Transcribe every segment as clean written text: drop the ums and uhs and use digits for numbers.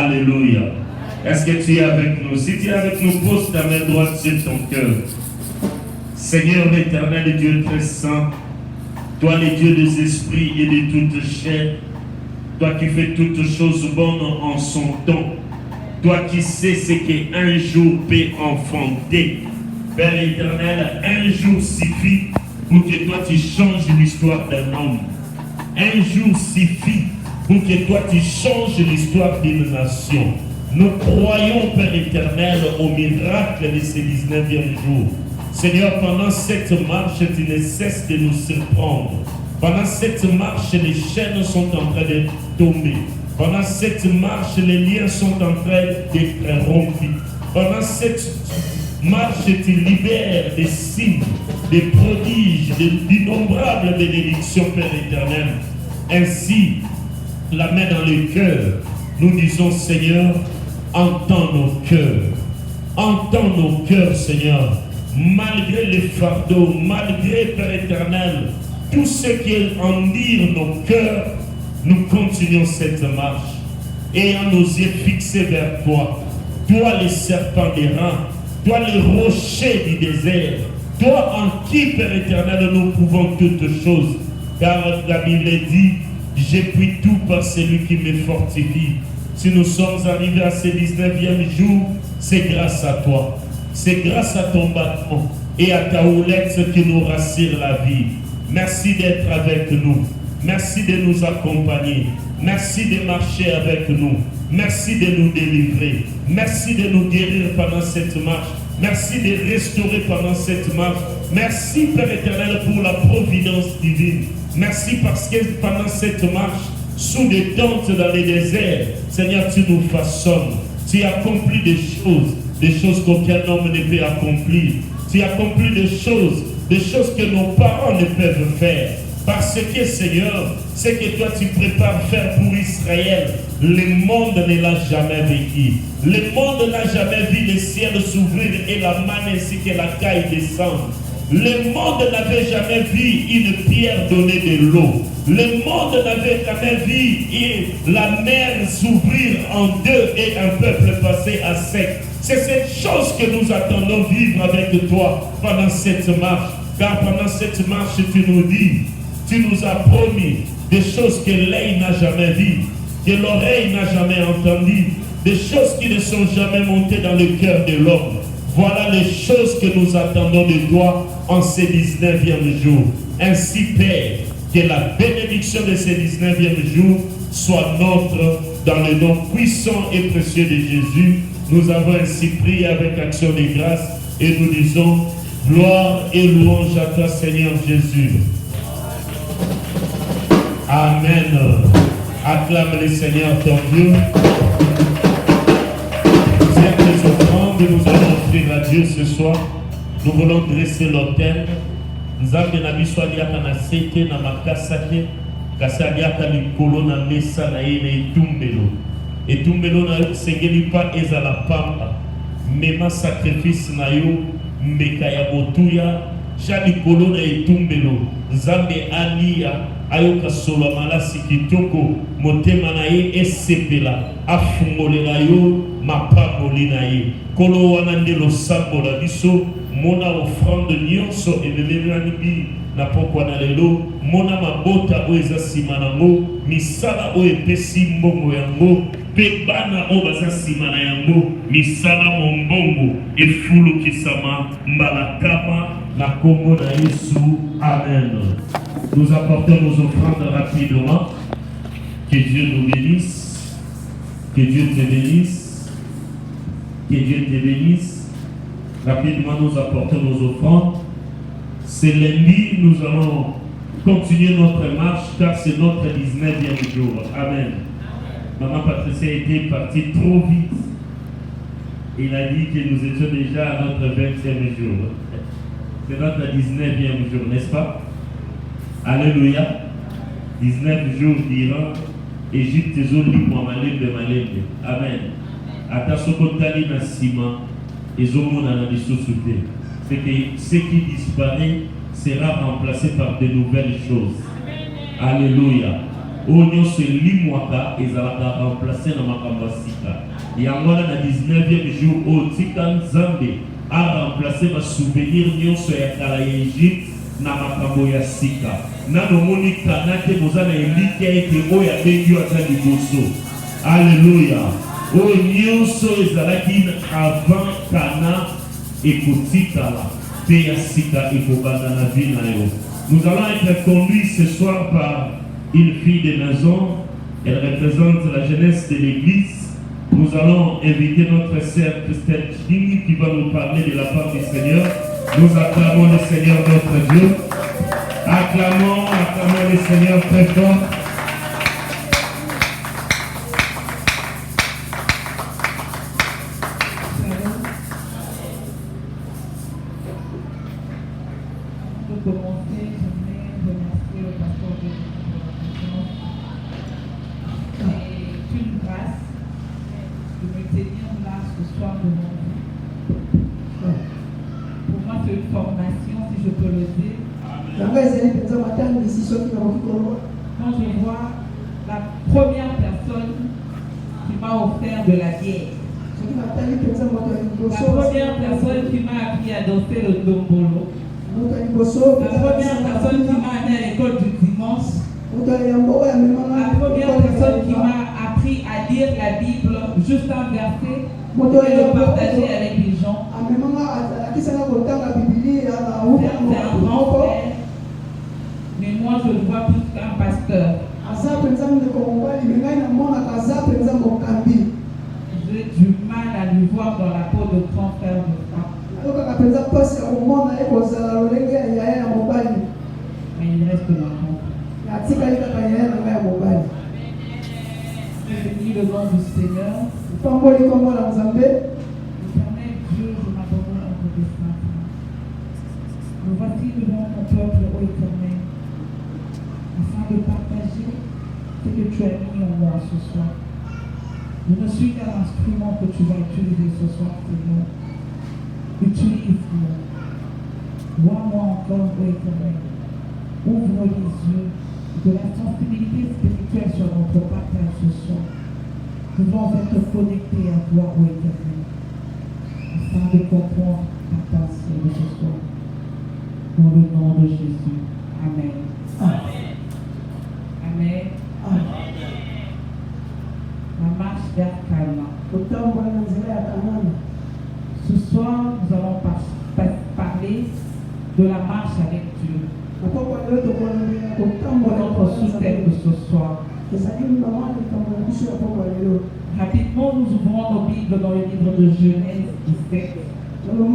Alléluia. Est-ce que tu es avec nous? Si tu es avec nous, pose ta main droite sur ton cœur. Seigneur l'Éternel, Dieu très saint, toi le Dieu des esprits et de toute chair, toi qui fais toutes choses bonnes en son temps, toi qui sais ce qu'un jour peut enfanter, Père éternel, un jour suffit pour que toi tu changes l'histoire d'un homme. Un jour suffit pour que toi tu changes l'histoire d'une nation. Nous croyons, Père éternel, au miracle de ce 19e jour. Seigneur, pendant cette marche, tu ne cesses de nous surprendre. Pendant cette marche, les chaînes sont en train de tomber. Pendant cette marche, les liens sont en train d'être rompus. Pendant cette marche, tu libères des signes, des prodiges, d'innombrables bénédictions, Père éternel. Ainsi, la main dans le cœur, nous disons, Seigneur, entends nos cœurs. Entends nos cœurs, Seigneur. Malgré les fardeaux, malgré, Père éternel, tout ce qui endure nos cœurs, nous continuons cette marche. Ayant nos yeux fixés vers toi, toi les serpents des reins, toi les rochers du désert, toi en qui, Père éternel, nous pouvons toutes choses. Car la Bible dit, j'ai pris tout par celui qui me fortifie. Si nous sommes arrivés à ce 19e jour, c'est grâce à toi. C'est grâce à ton battement et à ta houlette qui nous rassure la vie. Merci d'être avec nous. Merci de nous accompagner. Merci de marcher avec nous. Merci de nous délivrer. Merci de nous guérir pendant cette marche. Merci de restaurer pendant cette marche. Merci, Père éternel, pour la providence divine. Merci parce que pendant cette marche, sous des tentes dans les déserts, Seigneur, tu nous façonnes. Tu accomplis des choses qu'aucun homme ne peut accomplir. Tu accomplis des choses que nos parents ne peuvent faire. Parce que, Seigneur, ce que toi tu prépares faire pour Israël, le monde ne l'a jamais vécu. Le monde n'a jamais vu le ciel s'ouvrir et la manne ainsi que la caille descendre. Le monde n'avait jamais vu une pierre donner de l'eau. Le monde n'avait jamais vu la mer s'ouvrir en deux et un peuple passer à sec. C'est cette chose que nous attendons vivre avec toi pendant cette marche. Car pendant cette marche, tu nous dis, tu nous as promis des choses que l'œil n'a jamais vues, que l'oreille n'a jamais entendues, des choses qui ne sont jamais montées dans le cœur de l'homme. Voilà les choses que nous attendons de toi en ce 19e jour. Ainsi, Père, que la bénédiction de ce 19e jour soit nôtre dans le nom puissant et précieux de Jésus. Nous avons ainsi prié avec action de grâce et nous disons gloire et louange à toi, Seigneur Jésus. Amen. Acclame le Seigneur ton Dieu. Ces offrandes que nous allons offrir à Dieu ce soir, nous voulons dresser l'autel. Nous avons un soit liaka na sete na makasa ke kasa liaka likolo na mesa na ye na etumbelo. Etumbelo na sengeli pa ezala pamba. Mema sacrifice na yo mbeka ya botuya sha likolo na etumbelo. Nzambe alia ayoka solo malasi kitoko motema na ye esepela afungolela yo mapamboli na ye. Kolo wana nde losambola biso mona offrande nyonso emelelani bi na pokwa na lelo mona mabota oyo eza nsima nango misala oyo epesi mbongo yango mpe bana oyo baza nsima na yango misala mombongo efulukisama mbalakama na kombo na Yesu. Amen. Nous apportons nos offrandes rapidement. Que Dieu nous bénisse. Que Dieu te bénisse. Que Dieu te bénisse. Rapidement, nous apportons nos offrandes. C'est lundi, nous allons continuer notre marche car c'est notre 19e jour. Amen. Maman Patricia était partie trop vite. Il a dit que nous étions déjà à notre 20e jour. C'est notre 19e jour, n'est-ce pas? Alléluia. 19 jours d'Iran, Égypte, Zoli, Malembe, Malembe. Amen. Atasokotali na sima. C'est que ce qui disparaît sera remplacé par de nouvelles choses. Alléluia. Oignon se limwaka ezalaka remplacé na makambo sika. Yango na 19e jour o tika nzambe a remplacé ba souvenir nyonso ya kala ya Egypte na makambo ya sika. Nano moni kanate bozana elike ete oya bengi ata liboso. Alléluia. O nyonso ezalaki avant kana ekotikala pe ya sika ekobanda na vie na yo. Nous allons être conduits ce soir par une fille de maison. Elle représente la jeunesse de l'église. Nous allons inviter notre sœur Christelle Chini qui va nous parler de la part du Seigneur. Nous acclamons le Seigneur notre Dieu. Acclamons le Seigneur très fort. Pour commencer, j'aimerais remercier le pasteur de la c'est une grâce de me tenir là ce soir devant vous. Pour moi, c'est une formation, si je peux le dire. Quand je vois la première personne qui m'a offert de la bière, la première personne qui m'a appris à danser le dombolo, la première personne qui m'a amené à l'école du dimanche, la première personne qui m'a appris à lire la Bible, juste un verset, et le partager avec les gens. C'est un grand frère, mais moi je le vois plus qu'un pasteur. J'ai du mal à lui voir dans la peau de grand frère de femme. Mais il reste ma compte. Je bénis le nom du Seigneur. Éternel Dieu, je m'abandonne à vos desseins. Nous voici devant ton peuple, ô Éternel, afin de partager ce que tu as mis en moi ce soir. Je ne suis qu'un instrument que tu vas utiliser ce soir, Seigneur. Utilise-moi. Vois-moi encore, ô Éternel. Ouvre les yeux de la sensibilité spirituelle sur notre partage ce soir. Nous devons être connectés à toi, ô Éternel, afin de comprendre ta pensée de ce soir. Dans le nom de Jésus. Amen. Amen. Amen. Amen. La marche vers Calma. Ce soir, nous allons parler de la marche avec Dieu. Notre sous-thème de ce soir. Rapidement, nous ouvrons nos Bibles dans le livre de Genèse 17. Nous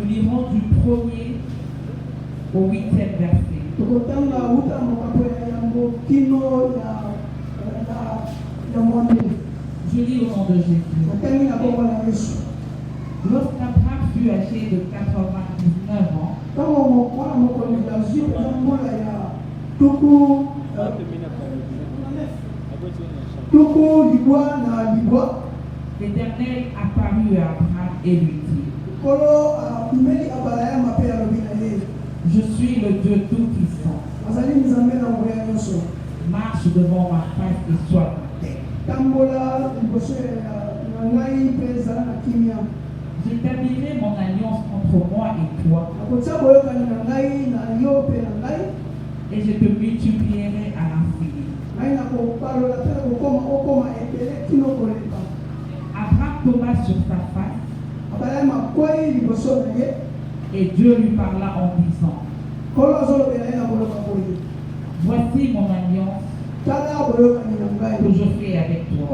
lirons du 1er au 8e verset. Je lis au nom de Jésus. Lorsqu'Abraham fut âgé de 99 ans, l'Éternel apparut à Abraham et lui dit: Je suis le Dieu Tout-Puissant. Marche devant ma face et sois ma terre. J'établirai mon alliance entre moi et toi, et je te multiplierai à l'infini. Abraham tomba sur sa face, et Dieu lui parla en disant: Voici mon alliance que je fais avec toi.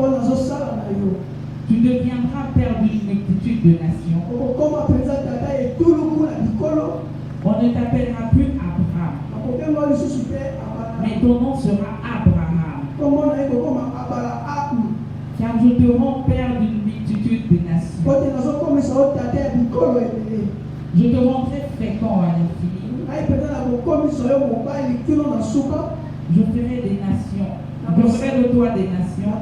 Tu deviendras père d'une multitude de nations. On ne t'appellera plus Abraham, mais ton nom sera Abraham, car je te rends père d'une multitude de nations. Je te rendrai fécond à l'infini. Je ferai des nations. Je ferai de toi des nations.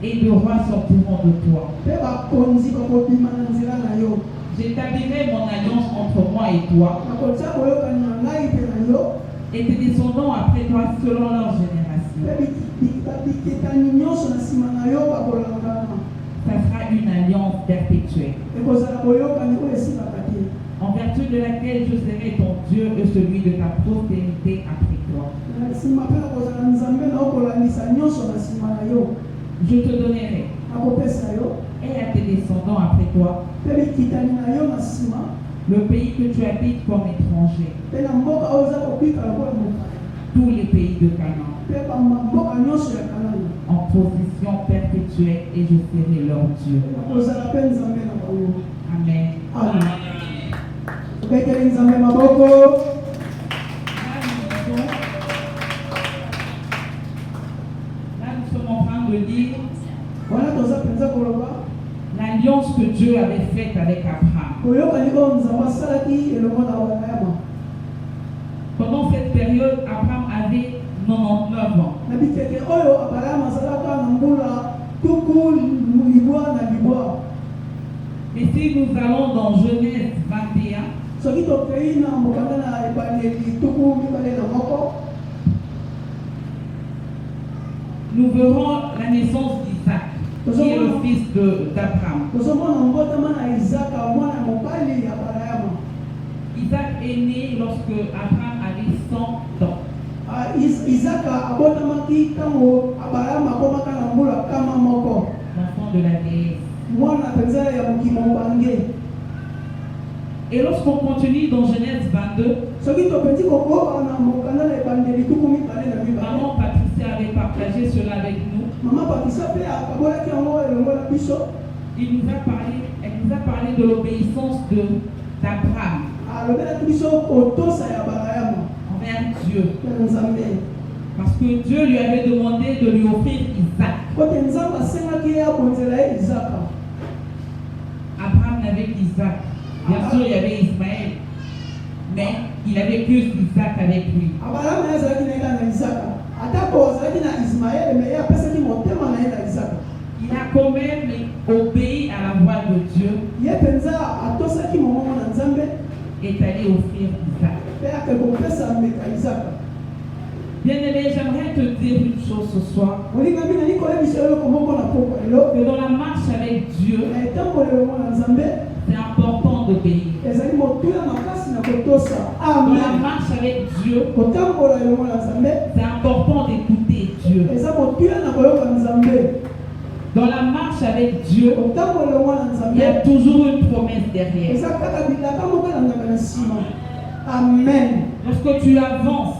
et de rois sortiront de toi. J'établirai mon alliance entre moi et toi, et tes descendants après toi selon leur génération. Ça sera une alliance perpétuelle, en vertu de laquelle je serai ton Dieu et celui de ta postérité après toi. Je te donnerai et à tes descendants après toi le pays que tu habites comme étranger, tous les pays de Canaan, en position perpétuelle, et je serai leur Dieu. Amen. Là, nous sommes en train de lire l'alliance que Dieu avait faite avec Abraham. Pendant cette période, Abraham avait 99 ans. Mais si nous allons dans Genèse 21, nous verrons la naissance d'Isaac, qui est le fils d'Abraham. Isaac est né lorsque Abraham avait 100 ans. L'enfant de la déesse. Et lorsqu'on continue dans Genèse 22, maman Patricia avait partagé cela avec nous. Elle nous a parlé de l'obéissance d'Abraham envers Dieu. Parce que Dieu lui avait demandé de lui offrir Isaac. Abraham n'avait qu'Isaac. Bien sûr, il y avait Ismaël, mais il avait plus Isaac avec lui. Il a quand même obéi à la voix de Dieu et est allé offrir Isaac. Bien-aimé, j'aimerais te dire une chose ce soir. Que dans la marche avec Dieu, c'est important d'obéir. Dans la marche avec Dieu, c'est important d'écouter Dieu. Dans la marche avec Dieu, il y a toujours une promesse derrière. Amen. Lorsque tu avances,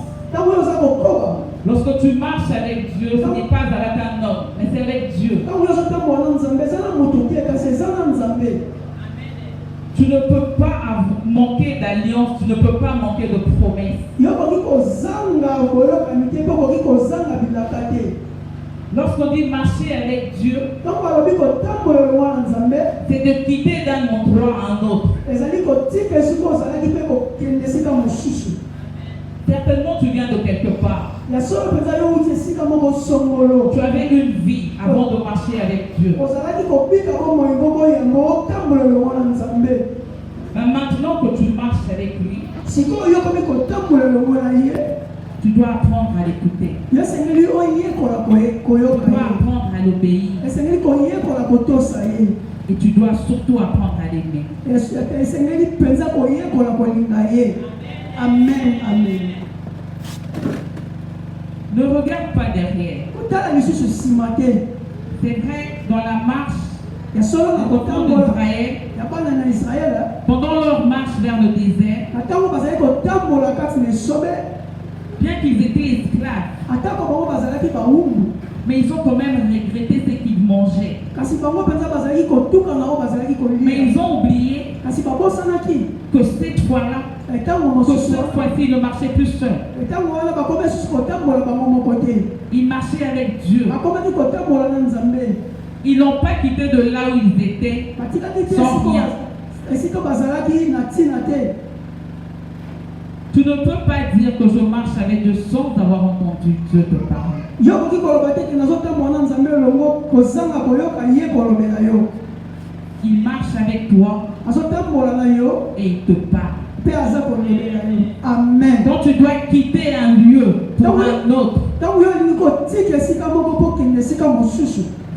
lorsque tu marches avec Dieu, ce n'est pas avec un homme, mais c'est avec Dieu. Tu ne peux pas manquer d'alliance, tu ne peux pas manquer de promesses. Lorsqu'on dit marcher avec Dieu, c'est de quitter d'un endroit à un autre. Certainement tu viens de quelque part. Tu avais une vie avant de marcher avec Dieu. Mais maintenant que tu marches avec lui, tu dois apprendre à l'écouter. Tu dois apprendre à l'obéir. Et tu dois surtout apprendre à l'aimer. Amen. Amen. Ne regarde pas derrière. C'est vrai, dans la marche, d'Israël, pendant leur marche vers le désert, bien qu'ils étaient esclaves, mais ils ont quand même regretté ce qu'ils mangeaient. Mais ils ont oublié que cette fois-là, il ne marchait plus seul. Ils marchaient avec Dieu. Ils n'ont pas quitté de là où ils étaient sans rien. Tu ne peux pas dire que je marche avec Dieu sans avoir entendu Dieu te parler. Il marche avec toi et il te parle. Amen. Quand tu dois quitter un lieu pour un autre,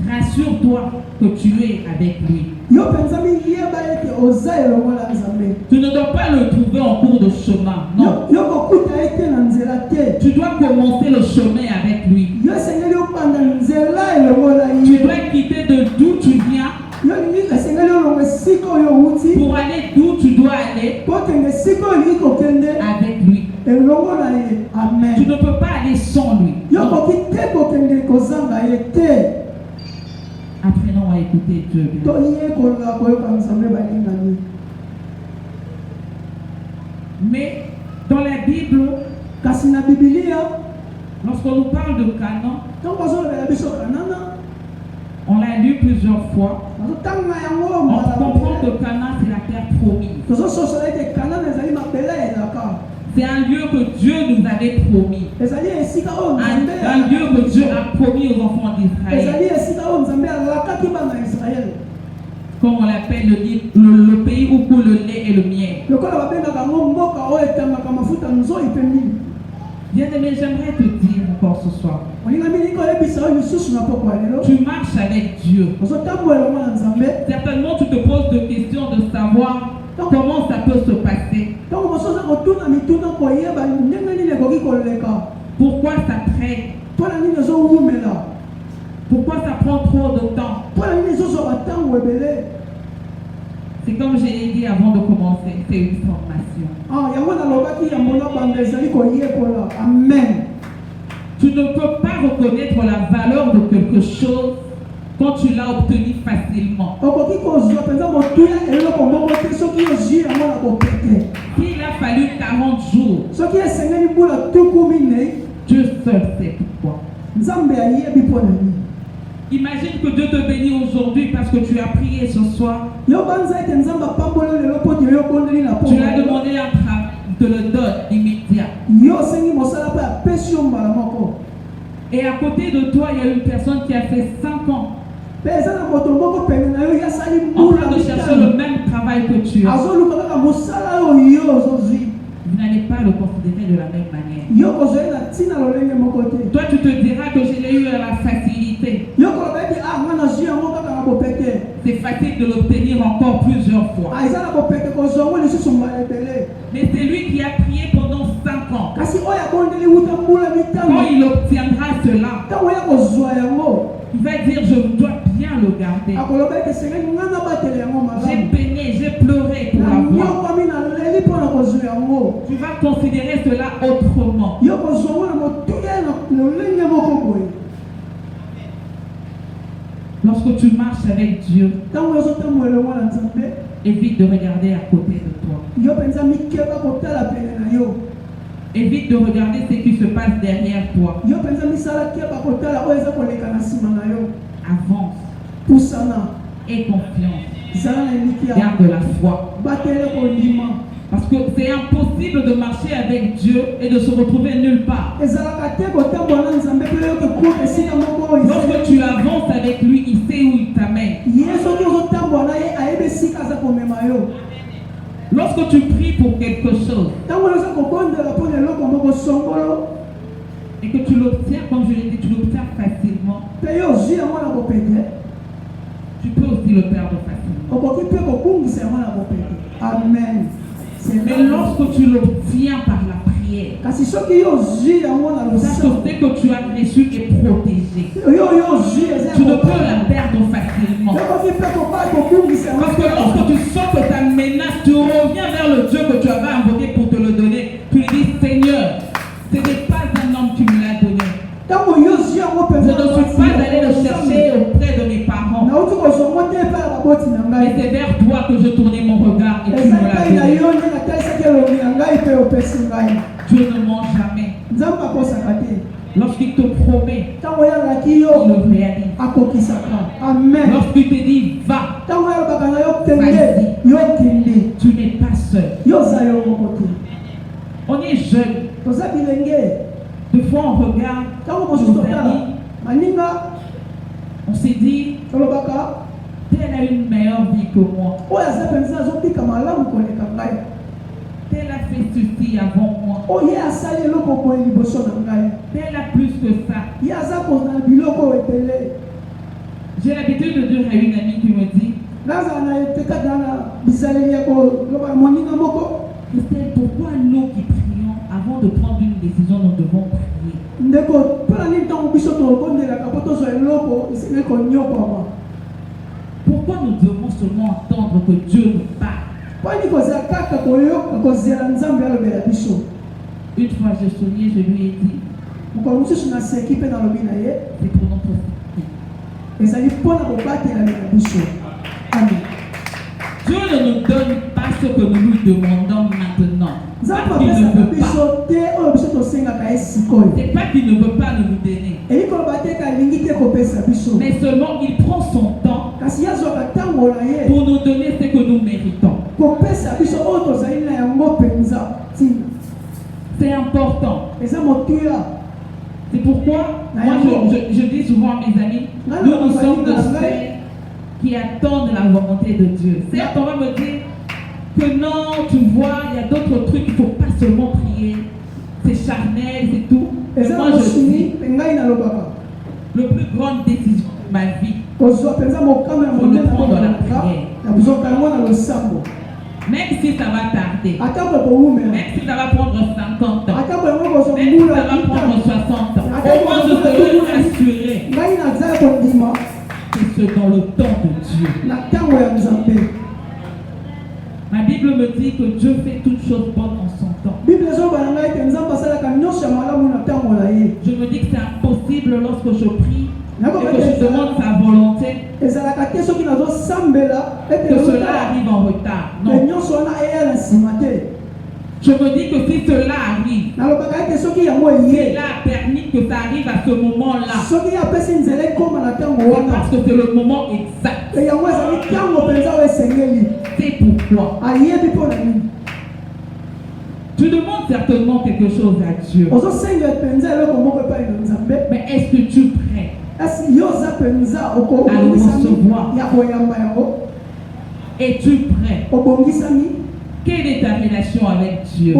rassure-toi que tu es avec lui. Tu ne dois pas le trouver en cours de chemin. Non. Tu dois commencer le chemin avec lui. Tu dois quitter de d'où tu viens pour aller d'où tu dois aller avec lui. Amen. Tu ne peux pas aller sans lui. Non. Apprenons à écouter Dieu. Mais dans la Bible, lorsqu'on nous parle de Canaan, on l'a lu plusieurs fois. On comprend que Canaan c'est la terre promise. C'est un lieu que Dieu nous avait promis. Un lieu que Dieu a promis aux enfants d'Israël. Comme on l'appelle le pays où coule le lait et le miel. Bien-aimé, j'aimerais te dire encore ce soir. Tu marches avec Dieu. Certainement, tu te poses des questions de savoir comment ça peut se passer. Pourquoi ça traîne? Pourquoi ça prend trop de temps? C'est comme je l'ai dit avant de commencer, c'est une formation. Amen. Tu ne peux pas reconnaître la valeur de quelque chose quand tu l'as obtenu facilement. S'il a fallu 40 jours, Dieu seul sait pourquoi. Imagine que Dieu te bénit aujourd'hui parce que tu as prié ce soir. Tu l'as demandé un travail, il te le donne immédiat. Et à côté de toi, il y a une personne qui a fait 5 ans en train de chercher le même travail que tu as. Vous n'allez pas le considérer de la même manière. Toi, tu te diras que je l'ai eu à la facilité. C'est facile de l'obtenir encore plusieurs fois. Mais c'est lui qui a prié pendant 5 ans. Quand il obtiendra cela, il va dire je dois bien le garder. J'ai peiné, j'ai pleuré pour l'avoir. Tu vas considérer cela autrement. Lorsque tu marches avec Dieu, évite de regarder à côté de toi. Évite de regarder ce qui se passe derrière toi. Avance. Aie confiance. Garde la foi. Parce que c'est impossible de marcher avec Dieu et de se retrouver nulle part. Lorsque tu avances avec lui, il sait où il t'amène. Lorsque tu pries pour quelque chose et que tu l'obtiens, comme je l'ai dit, tu l'obtiens facilement, tu peux aussi le perdre facilement. Amen. Mais lorsque tu l'obtiens par la prière, sache que ce que tu as reçu est protégé. Tu ne peux la perdre facilement. Parce que lorsque tu sens que ta menace, tu reviens vers le Dieu que tu avais invoqué pour te le donner. Tu lui dis, Seigneur, ce n'est pas un homme qui me l'a donné. Je ne suis pas allé le chercher auprès de mes parents. Mais c'est vers toi que je tournais mon regard et tu me l'as donné. Dieu ne ment jamais. Lorsqu'il te promet, il le réalise. Amen. Lorsqu'il te dit va, vas-y, tu n'es pas seul. On est est jeune, toza bilenge des fois on regarde ntango nos mosusu totala amis, maninga on s'est dit, tolobaka tel a une meilleure vie que moi, oyo aza mpenza azobika malamu koleka ngai tel a fait ceci avant moi, oyo ye asali eloko boye liboso na ngai tel a plus que ça. ye aza kozala biloko oyo ebele. J'ai l'habitude de dire à une amie qui me dit, nazala na etekata na bizaleli ya koloba na moninga moko Christelle, pourquoi nous qui prions, avant de prendre une décision, nous devons prier? ndeko mpona nini ntango biso tokondelaka mpo tozwa eloko esengeli konyokwama Pourquoi nous devons seulement entendre que Dieu nous parle? mponi kozala kaka koyoka kozela nzambe alobela biso. Une fois j'ai sonné, je lui ai dit, mokolo mosusu naseki mpe nalobi na ye c'est pour notre santé. ezali mpona kobatelami na biso. Amen. Dieu ne nous donne pas ce que nous lui demandons maintenant. nzambe Pas qu'il ne apesaka veut biso pas. te oyo biso tosengaka ye sikoyo C'est pas qu'il ne veut pas nous donner. eyi koloba te kalingi te kopesa biso Mais seulement il prend son temps kasi ye azwaka ntango na ye pour nous donner ce que nous méritons. kopesa biso oyo tozali na yango mpenza ntina. C'est important. eza motuya. C'est pourquoi moi je dis souvent à mes amis, nous sommes de ceux qui attendent la volonté de Dieu. Certes, on va me dire que non, tu vois, il y a d'autres trucs, il ne faut pas seulement prier. C'est charnel, c'est tout. Et moi je dis, le plus grande décision de ma vie, faut le prendre la prière. Même si ça va tarder, même si ça va prendre 50 ans, même si ça va prendre 60 ans, au moins je serai assuré que c'est dans le temps de Dieu. Ma Bible me dit que Dieu fait toutes choses bonnes en son temps. Je me dis que c'est impossible lorsque je prie et que je demande sa volonté que cela arrive en retard. Non. Je me dis que si cela arrive, cela a permis que ça arrive à ce moment-là. Parce que c'est le moment exact. C'est pourquoi. Tu demandes certainement quelque chose à Dieu. Mais est-ce que tu es prêt à le recevoir? Es-tu prêt? Quelle est ta relation avec Dieu?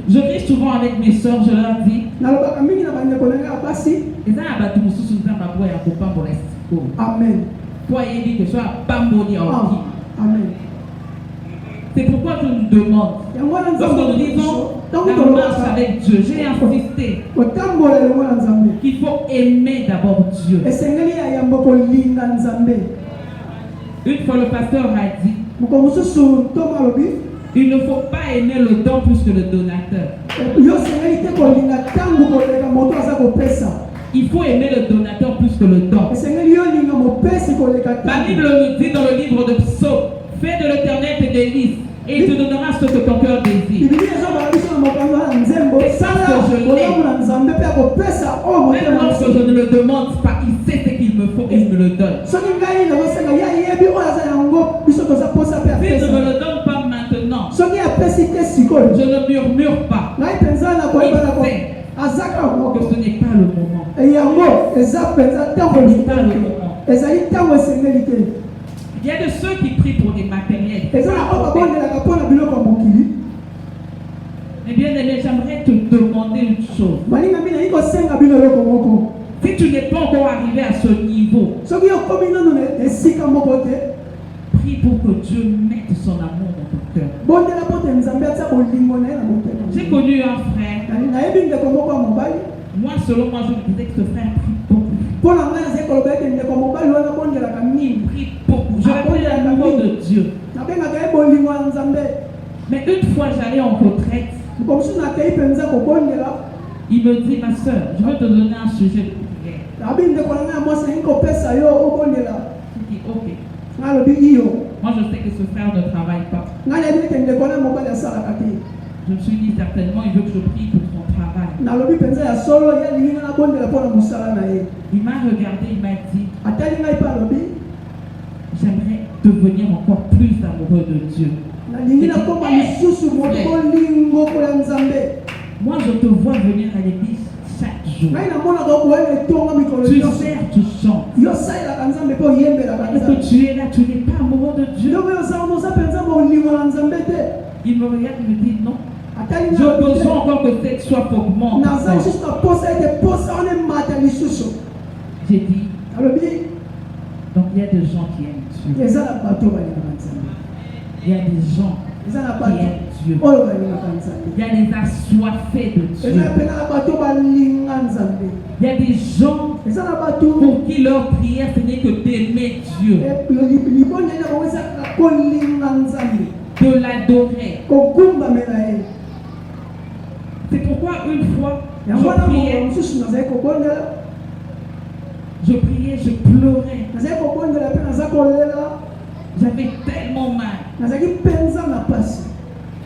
Je vis souvent avec mes soeurs, je leur dis, Amen. Amen. C'est pourquoi je nous demande, lorsque nous disons la marche avec Dieu, j'ai insisté qu'il faut aimer d'abord Dieu. Une fois le pasteur a dit, il ne faut pas aimer le don plus que le donateur. Il faut aimer le donateur plus que le don. La Bible nous dit dans le livre de Psaume, fais de l'Éternel tes délices et il te donnera ce que ton cœur désire. Et ça que je l'ai. Même lorsque je ne le demande pas, il sait ce qu'il me faut et il me le donne. Si je ne me le donne pas maintenant, je ne murmure pas. Il sait que ce n'est pas le moment. Il y a de ceux qui prient pour des matériels. Mais bien aimé, j'aimerais te demander une chose. Si tu n'es pas encore arrivé à ce niveau, prie pour que Dieu mette son amour dans ton cœur. J'ai connu un frère. Moi, selon moi, je me disais que ce frère prie beaucoup. Il prie beaucoup. Je l'appelais l'amour de Dieu. Mais une fois, j'allais en retraite. Il me dit, ma soeur, je vais te donner un sujet de prière. Je dis, ok. Moi, je sais que ce frère ne travaille pas. Je me suis dit, certainement, il veut que je prie pour son travail. Il m'a regardé, il m'a dit, j'aimerais devenir encore plus amoureux de Dieu. jours. ngai namonaka boye etonga mikolo Tu nyonso sers, tu chantes. yo osalelaka nzambe mpe oyembelaka Est-ce nzambe que tu es là, tu n'es pas amoureux de Dieu? ndenge osala oza mpenza bolingo na nzambe te Il me regarde, il me dit non. atali J'ai besoin encore que cette soif augmente. naza lisusu na posa ete posa wana emata lisusu J'ai dit, alobi donc il y a des gens qui aiment Dieu. eza na bato balingaka nzambe Il y a des gens eza na qui bato aiment Dieu. oyo balingaka nzambe Il y a les assoiffés de eza Dieu. mpe na bato balinga nzambe Il y a des gens eza na bato pour qui leur prière ce n'est que d'aimer Dieu, libondeli na bango ezalaka kolinga nzambe de l'adorer. kogumbamela ye C'est pourquoi une fois, yango wana je moko priais, mosusu nazali kobondela je pleurais. nazali kobondela mpe naza kolela J'avais tellement mal. nazalaki mpenza na pasi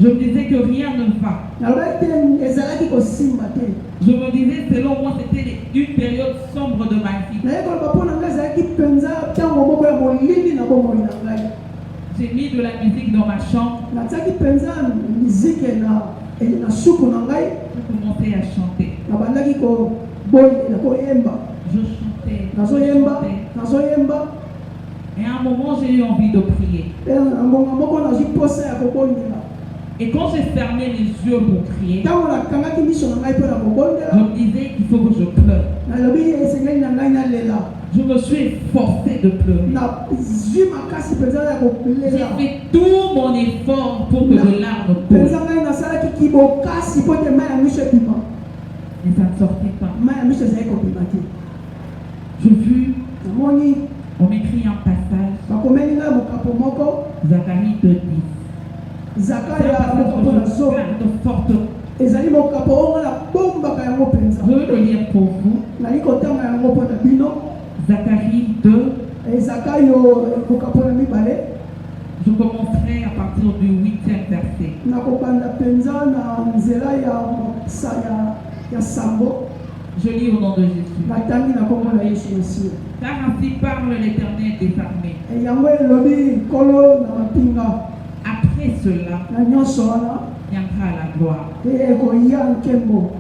Je me disais que rien ne va. nalobaki te ezalaki kosimba te Je me disais, selon moi, c'était une période sombre de ma vie. naye koloba mpo na ngai ezalaki mpenza ntango moko ya molindi na bomoi na ngai J'ai mis de la musique dans ma chambre. natiaki mpenza mizike na suku na ngai Je commençais à chanter. nabandaki kobondela koyemba Je chantais. Je nazoyemba chantais. nazoyemba Et à un moment, j'ai eu envie de prier. mpe na ngonga moko nazwi posa ya kobondela Et quand j'ai fermé les yeux pour prier, ntango nakangaki miso na ngai mpo na je kobondela me disais qu'il faut que je pleure. nalobi esengeli na ngai nalela Je me suis efforcée de pleurer. nazwi makasi mpenza ya J'ai kolela fait tout mon effort pour que de larmes mpenza coulent. ngai nasalaki kibokasi mpo te mai ya miso ebima Mais ça ne sortait pas. mai ya miso ezali kobima te J'ai vu, namoni on m'écrit un passage, bakomeli ngai mokapo moko Zacharie 2:10. zaka C'est un ya passage mokapo que na je zo garde fortement. ezali mokapo oyo ngai nabombaka yango mpenza Je vais le lire pour vous. nali kotanga yango mpo na bino Zacharie 2, ezaka yo mokapo na mibale je commencerai à partir du 8e verset. nakobanda mpenza na nzela ya sambo Je lis au nom de Jésus. natangi na kombo na yesu masiya Car ainsi parle l'Éternel des armées. yango elobi nkolo na mapinga Après cela, na nyonso wana viendra la gloire. mpe ekoya nkembo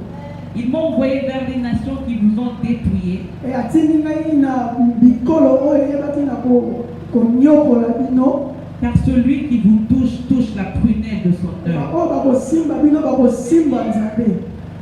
Ils m'ont envoyé vers les nations qui vous ont dépouillés, atindi ngai na bikolo oyo eyebaki na konyokola bino car celui qui vous touche touche la prunelle de son œil. oyo bakosimba bino bakosimba nzambe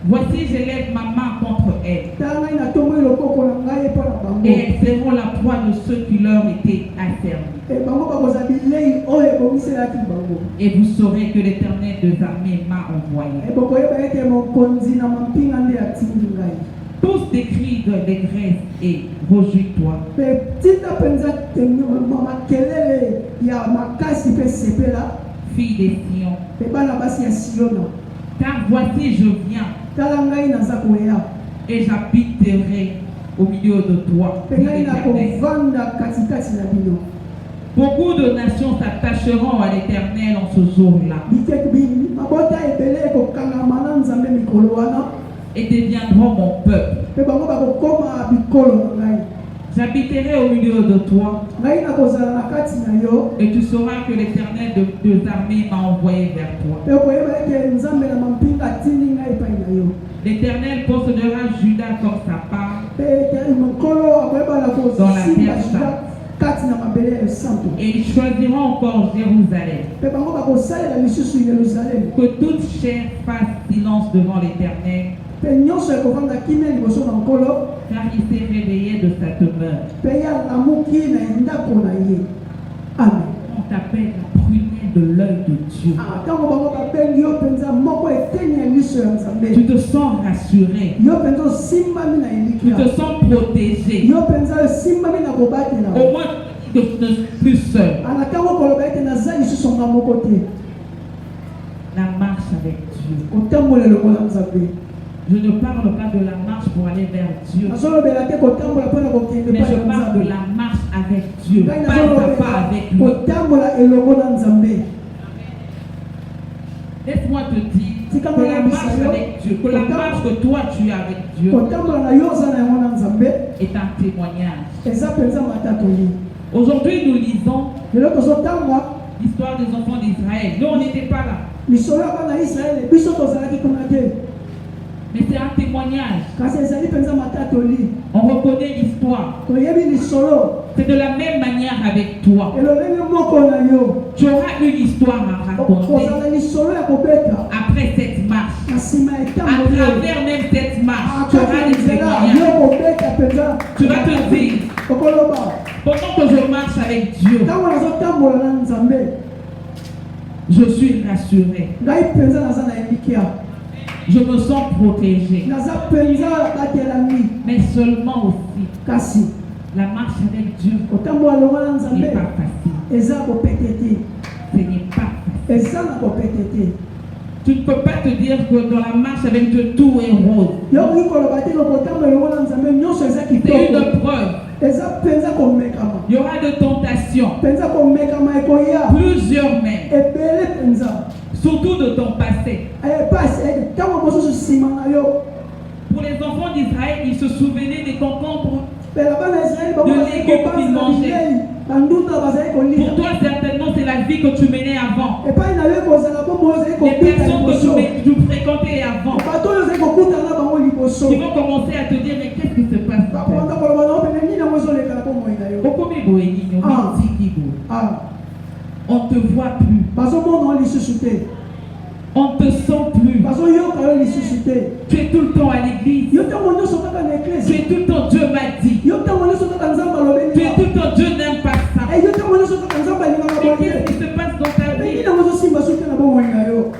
Voici, j'élève ma main contre elles, tala ngai natomboli loboko na ngai mpo na bango et elles seront la proie de ceux qui leur étaient asservis. bango bakozala bilei oyo ebongiselaki bango Et vous saurez que l'Éternel des armées m'a envoyé. bokoyeba ete mokonzi na mampinga nde atindi ngai Tous des cris d'allégresse et rejouis-toi. mpe tika mpenza makelele ya makasi mpe sepela Fille des Sion, mpe bana basi ya siona car voici je viens tala ngai naza koya et j'habiterai au milieu de toi. mpe dit ngai l'Éternel. nakovanda katikati na bino Beaucoup de nations s'attacheront à l'Éternel en ce jour-là mabota ebele ekokangama na nzambe mikolo wana et deviendront mon peuple. mpe bango bakokoma bikolo na ngai J'habiterai au milieu de toi ngai nakozala na kati na yo et tu sauras que l'Éternel des armées m'a envoyé vers toi. mpe okoyeba ete nzambe na mampinga atindi ngai epai na yo L'Éternel possédera Juda comme sa part mpe mokolo akoyeba na kosimba juda kati na mabele ya santo et ils choisiront encore Jérusalem. mpe bango bakosalela lisusu yerusalemi Que toute chair fasse silence devant l'Éternel, mpe nyonso ekovanda kimia liboso na nkolo car il s'est réveillé de sa demeure. mpe ye alamuki na ndako na ye amen On t'appelle la prunelle de l'œil de Dieu. ntango bango babengi yo mpenza moko eteni ya liso ya Tu nzambe te sens rassuré. yo mpenza osimbami na Tu te elikya sens protégé. yo mpenza osimbami na kobatela Au moins, tu ne es plus seul. ana ntango koloba ete naza lisusu nga moko te La marche avec Dieu. kotambola lokola nzambe Je ne parle pas de la marche pour aller vers Dieu, nazolobela te kotambola mpona kokende mais epai je ya parle de nzambe la marche avec Dieu, ngai pas à pas avec lui. kotambola elongo na nzambe Laisse-moi te dire que la marche avec Dieu, que la marche que toi tu as avec Dieu kotambola na yo oza na yango na nzambe est un témoignage. eza mpenza matatoli Aujourd'hui, nous lisons lelo tozotangwa l'histoire des enfants d'Israël. Nous, on n'était pas là. lisolo ya bana israele biso tozalaki kuna te Mais c'est un témoignage. kasi ezali mpenza matatoli On reconnaît l'histoire. toyebi lisolo C'est de la même manière avec toi. elolenge moko na yo Tu auras une histoire à raconter kozala lisolo ya kobeta après cette marche. na nsima ya À etambo travers même cette marche, tu auras akati des nzela témoignages. yo kobeta mpenza Tu vas te dire, okoloba pendant que je marche avec Dieu, ntango nazotambola na nzambe je suis rassuré. ngai mpenza naza na elikya Je me sens protégé. naza mpenza batelami Mais seulement aussi, kasi la marche avec Dieu kotambola longo na n'est nzambe pas facile. eza kopete te Ce n'est pas facile. eza na kopete te Tu ne peux pas te dire que dans la marche avec Dieu, tout est rose. yokoki koloba te kotambola longo na nzambe nyonso eza C'est kitoko une preuve. eza mpenza komekama Il y aura de tentations, mpenza komekama ekoya plusieurs même, ebele mpenza surtout de ton passé. pasi ntango mosusu nsima na yo Pour les enfants d'Israël, ils se souvenaient des concombres. pela bana ya israeli bango De bazali légumes kobanza qu'ils na mangeaient. bilei banduta bazali Pour kolia toi, certainement, c'est la vie que tu menais avant. epai na yo ekozala bomo ozali Les kobika personnes que liboso tu fréquentais avant, bato oyo ozali kokutana na bango liboso qui vont commencer à te dire, mais qu'est-ce qui se passe dans ta vie? bakonda koloba na opene nini yango ezoleka na bomoi na yo Okomi boyeni, omi Ah. tikibo. Ah, On ne te voit plus. bazomona yo lisusu te On ne te sent plus. bazoyoka yo lisusu te Tu es tout le temps à l'église. yo ntango nyonso kaka na Tu eklesi es tout le temps, Dieu m'a dit. yo ntango nyonso kaka nzambe Tu alobeli es tout le temps, Dieu n'aime pas ça. yo ntango nyonso kaka nzambe alingaka Mais boye qu'est-ce qui se passe dans ta nini vie? yango ozosimba su te na bomoi na yo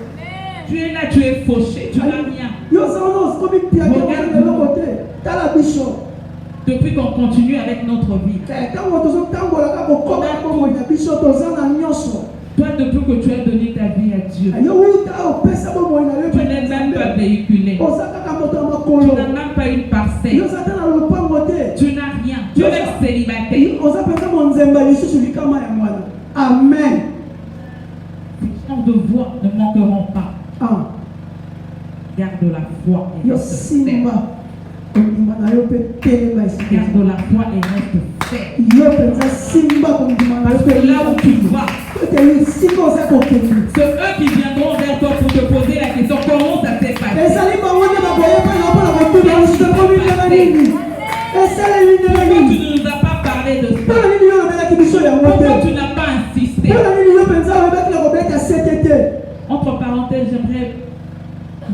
Tu es là, tu es fauché, tu n'as rien. yo oza wana okomi piake ozali eloko te tala biso Depuis qu'on continue avec notre vie. ntango tozotambola kaka kokoma na bomoi na biso toza na nyonso Toi, depuis que tu as donné ta vie à Dieu, yo wuta opesa bomoi na yo tu n'es même pas véhiculé. oza kaka moto ya Tu makolo n'as même pas une yo parcelle. oza te na lopango te Tu n'as rien. Tu es même célibataire. oza mpenza monzemba lisusu likama ya mwana amen Ces genres de voix ne manqueront pas. Ah, Garde la foi et yo reste ferme. simba kondima na yo mpe telema esika Garde la foi et reste ferme. yo mpenza simba kondima na yo Parce que mpe là où tu vas, ete esika oza kokende c'est eux qui viendront vers toi pour te poser la question comment ça s'est passé. ezali bango nde bakoyeba na mpona kotuna lisusu ekomi ndenge nini esaleli ndenge Pourquoi tu nini ne nous as pas parlé de ça? mpona nini yo olobelaki biso yango te Pourquoi tu n'as pas insisté? mpona nini yo mpenza olobaki na kobeta sete te Entre parenthèses, j'aimerais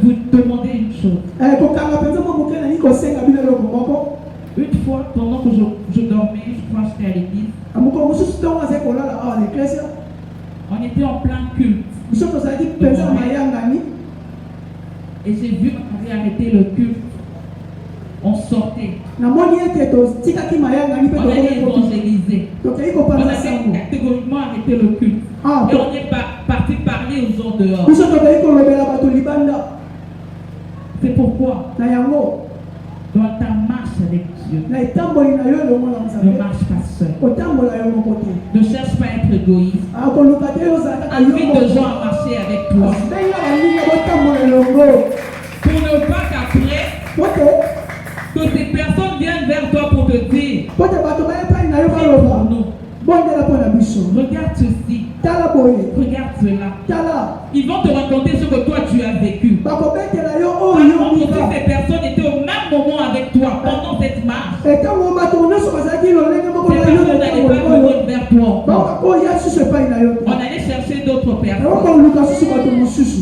vous demander une chose. kokanga mpenza mwa moke nani kosenga bino eloko moko Une fois, pendant que je dormais, je crois que j'étais à l'église, mokolo mosusu ntongo azali kolala awa na eklesi on était en plein culte. biso tozalaki mpenza na mayangani Et j'ai vu qu'on avait arrêté le culte. On sortait. namoni ete totikaki mayangani mpe On allait évangéliser. tokei On kopanza avait sango catégoriquement arrêté le culte. Ah, Et on est parti parler aux gens dehors. biso tokei kolobela bato libanda C'est pourquoi, na yango dans ta marche avec Dieu, na etamboli na yo elongo na ne nzambe marche pas seul. kotambola yo moko te Ne cherche pas à être égoïste. akoluka te ozala kaka yo Invite des gens moko à marcher avec toi. benga baninga botambola elongo Pour ne pas qu'après, po te que ces personnes viennent vers toi pour te dire, po te bato bayepai na yo prie pour baloba nous. bondela mpo na biso Regarde ceci. tala boye Regarde cela. tala Ils vont te raconter ce que toi tu as vécu. bakobetela yo Par oyo contre, si mika ces personnes étaient au même moment avec toi pendant cette marche, etango bato nyonso bazalaki lolenge moko ces na yo personnes n'allaient pas venir vers toi encore. bakoya susu epai na yo te On allait chercher d'autres personnes. okoluka susu bato mosusu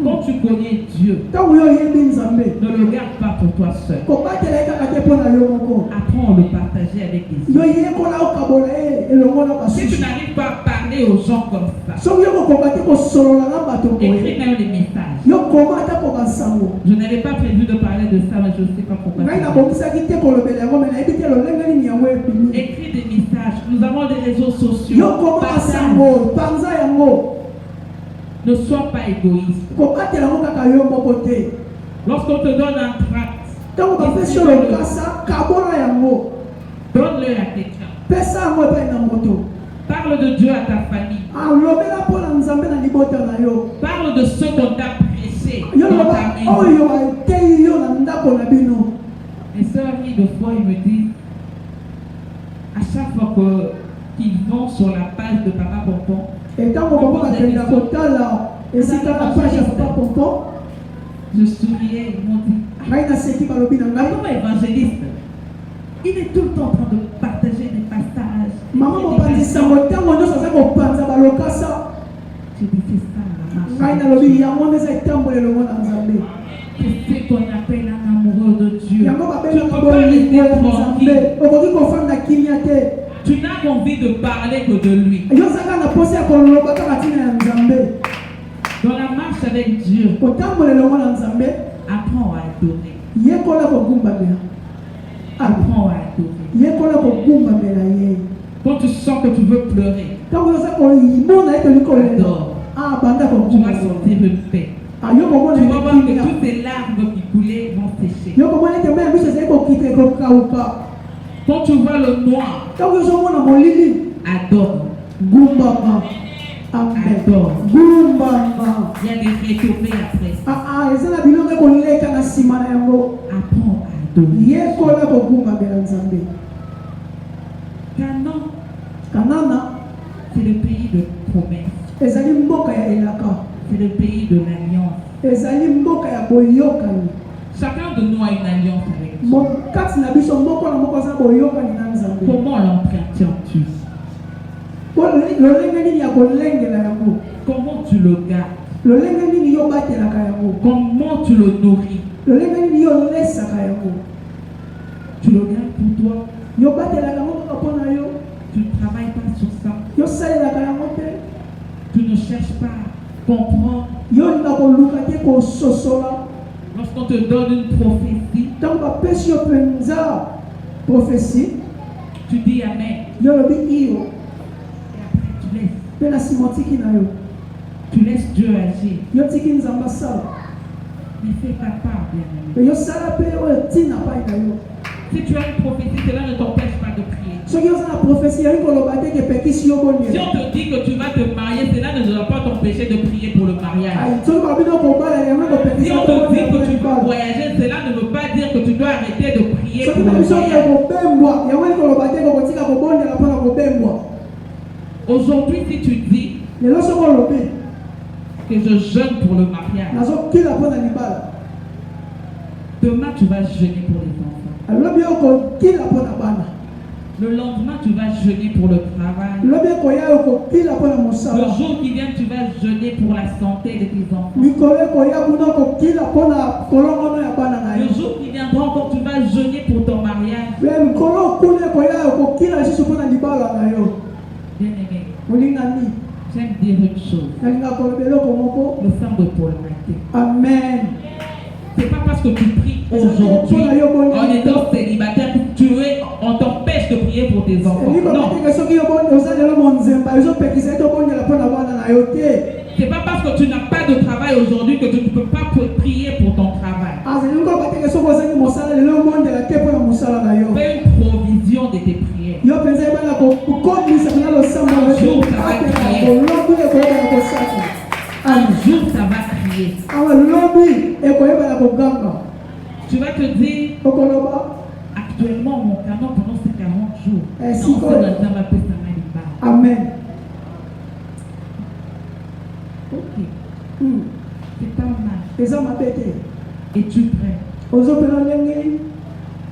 Quand tu connais Dieu, ntango yo oyebi nzambe ne le garde pas pour toi seul. kobatela ye kaka te mpo na yo moko Apprends à le partager avec les yo autres. yekola okabola ye elongo na Si tu basusu n'arrives pas à parler aux gens comme ça, soki yo kokoka te kosolola na bato écris boye même des messages. yo koma ata ko basango Je n'avais pas prévu de parler de ça, mais je ne sais pas pourquoi. ngai nabongisaki te kolobela yango me nayebi te lolenge nini yango ebimi Écris des messages. Nous avons des réseaux sociaux. yo koma Partage. basango panza yango Ne sois pas égoïste. kobatela yango kaka yo moko te Lorsqu'on te donne un tract, ntango bapesi yo lokasa kabola yango donne-le à quelqu'un. pesa yango epai na moto Parle de Dieu à ta famille. alobela mpo na nzambe na libota na yo Parle de ce qu'on t'a prêché yo dans loba ta maison. oyo ateyi yo na ndako na bino Mes soeurs, de fois, ils me disent, à chaque fois qu'ils vont sur la page de Papa Pompon, etango bango bakenda kotala esika na page ya papa pompon Je souriais, ils m'ont dit, ngai naseki balobi na ngai comment évangéliste, il est tout le temps en train de partager des passages. mama des mopanzi sango ntango nyonso aza kopanza balokasa J'ai dit, c'est ça la marche. ngai nalobi yango nde eza etambola elongo na nzambe C'est ce qu'on appelle un amoureux de Dieu. yango Tu ne babengaka peux pas rester bolingo ya nzambe tranquille. okoki kofanda kimia te Tu n'as qu'envie de parler que de lui. yo ozaka na posa ya koloba kaka ntina ya nzambe Dans la marche avec Dieu, kotambola elongo na nzambe apprends à adorer. yekola kogumbamela Apprends à adorer. yekola kogumbamela ye Quand tu sens que tu veux pleurer, ntango oza koyimona ete oli kolela adore. banda Tu vas kogumba sentir une paix. yo komona Tu vas voir que kimia toutes ces larmes qui coulaient vont sécher. yo komona ete mai ya biso ezali kokita ekokauka Quand tu vois le noir, ntango ozomona molili adore. gumbama amen Adore. gumbama Il y a des retombées après. eza na biloko ekoleka na nsima na yango Apprends à adorer. yekola kogumbamela nzambe Canaan, kanana c'est le pays de promesse. ezali mboka ya elaka C'est le pays de l'alliance. ezali mboka ya boyokani Chacun de nous a une alliance avec Dieu. kati na biso moko na moko aza boyokani na nzambe Comment l'entretiens-tu? lolenge nini ya kolengela yango Comment tu le gardes? lolenge nini yo batelaka yango Comment tu le nourris? lolenge nini yo lesaka yango Tu le gardes pour toi? yo batelaka yango kaka mpo na yo Tu ne travailles pas sur ça. yo salelaka yango te Tu ne cherches pas à comprendre. yo linga koluka te kososola Lorsqu'on te donne une prophétie, ntango bapesi yo mpenza profesi tu dis Amen. yo lobi iyo Et après, tu laisses. mpe na nsima otiki na yo Tu laisses Dieu agir. yo tiki nzambe asala Mais fais ta part, bien-aimé. mpe yo sala mpe oyo ntina pai na yo Si tu as une prophétie, cela ne t'empêche pas de prier. soki oza na profesi yali koloba te kepekisi yo Si boniela on te dit que tu vas te marier, cela ne doit pas t'empêcher de prier pour le mariage. soki babino kobala yango Si on te dit que tu veux kopekisa voyager, cela ne veut pas dire que tu dois arrêter de prier soki pour le babiso ya voyage. kobembwa yango eli koloba te kokotika kobondela mpona kobembwa Aujourd'hui, si tu dis lelo soki olobi que je jeûne pour le mariage, nazokila mpona libala demain tu vas jeûner pour les enfants. alobi okokila mpona bana Le lendemain, tu vas jeûner pour le travail. lobi ekoya okokila mpona Le mosala jour qui vient, tu vas jeûner pour la santé de tes enfants. mikolo ekoya kuna okokila mpona kolongono ya bana na Le yo jour qui viendra encore, tu vas jeûner pour ton mariage. mpe mikolo kuna ekoya okokila lisusu mpona libala na yo Bien-aimé, molingani j'aime dire une chose. nalinga koloba eloko moko Le sang de Paul Maté. amen C'est pas parce que tu pries aujourd'hui en étant célibataire que on t'empêche de prier pour tes enfants. eliko Non. bateke soki oza lelo monzemba ezopekisa ete obondela mpona bana na yo te C'est pas parce que tu n'as pas de travail aujourd'hui que tu ne peux pas prier pour ton travail. eliko bateke soki ozangi mosala lelo obondela te mpona mosala na yo Fais une provision de tes prières. yo mpenza ebana kokomisa mpena losambo lobi ekoyebana kosaki Un jour, ça va crier. awa lobi ekoyebana koganga Tu vas te dire, okoloba actuellement, mon canon pendant ces 40 jours, Si non, quoi? c'est dans ma paix, ça m'a dit pas. amen Ok, Hmm. c'est pas mal. eza mabe te Es-tu prêt? ozopena olengeli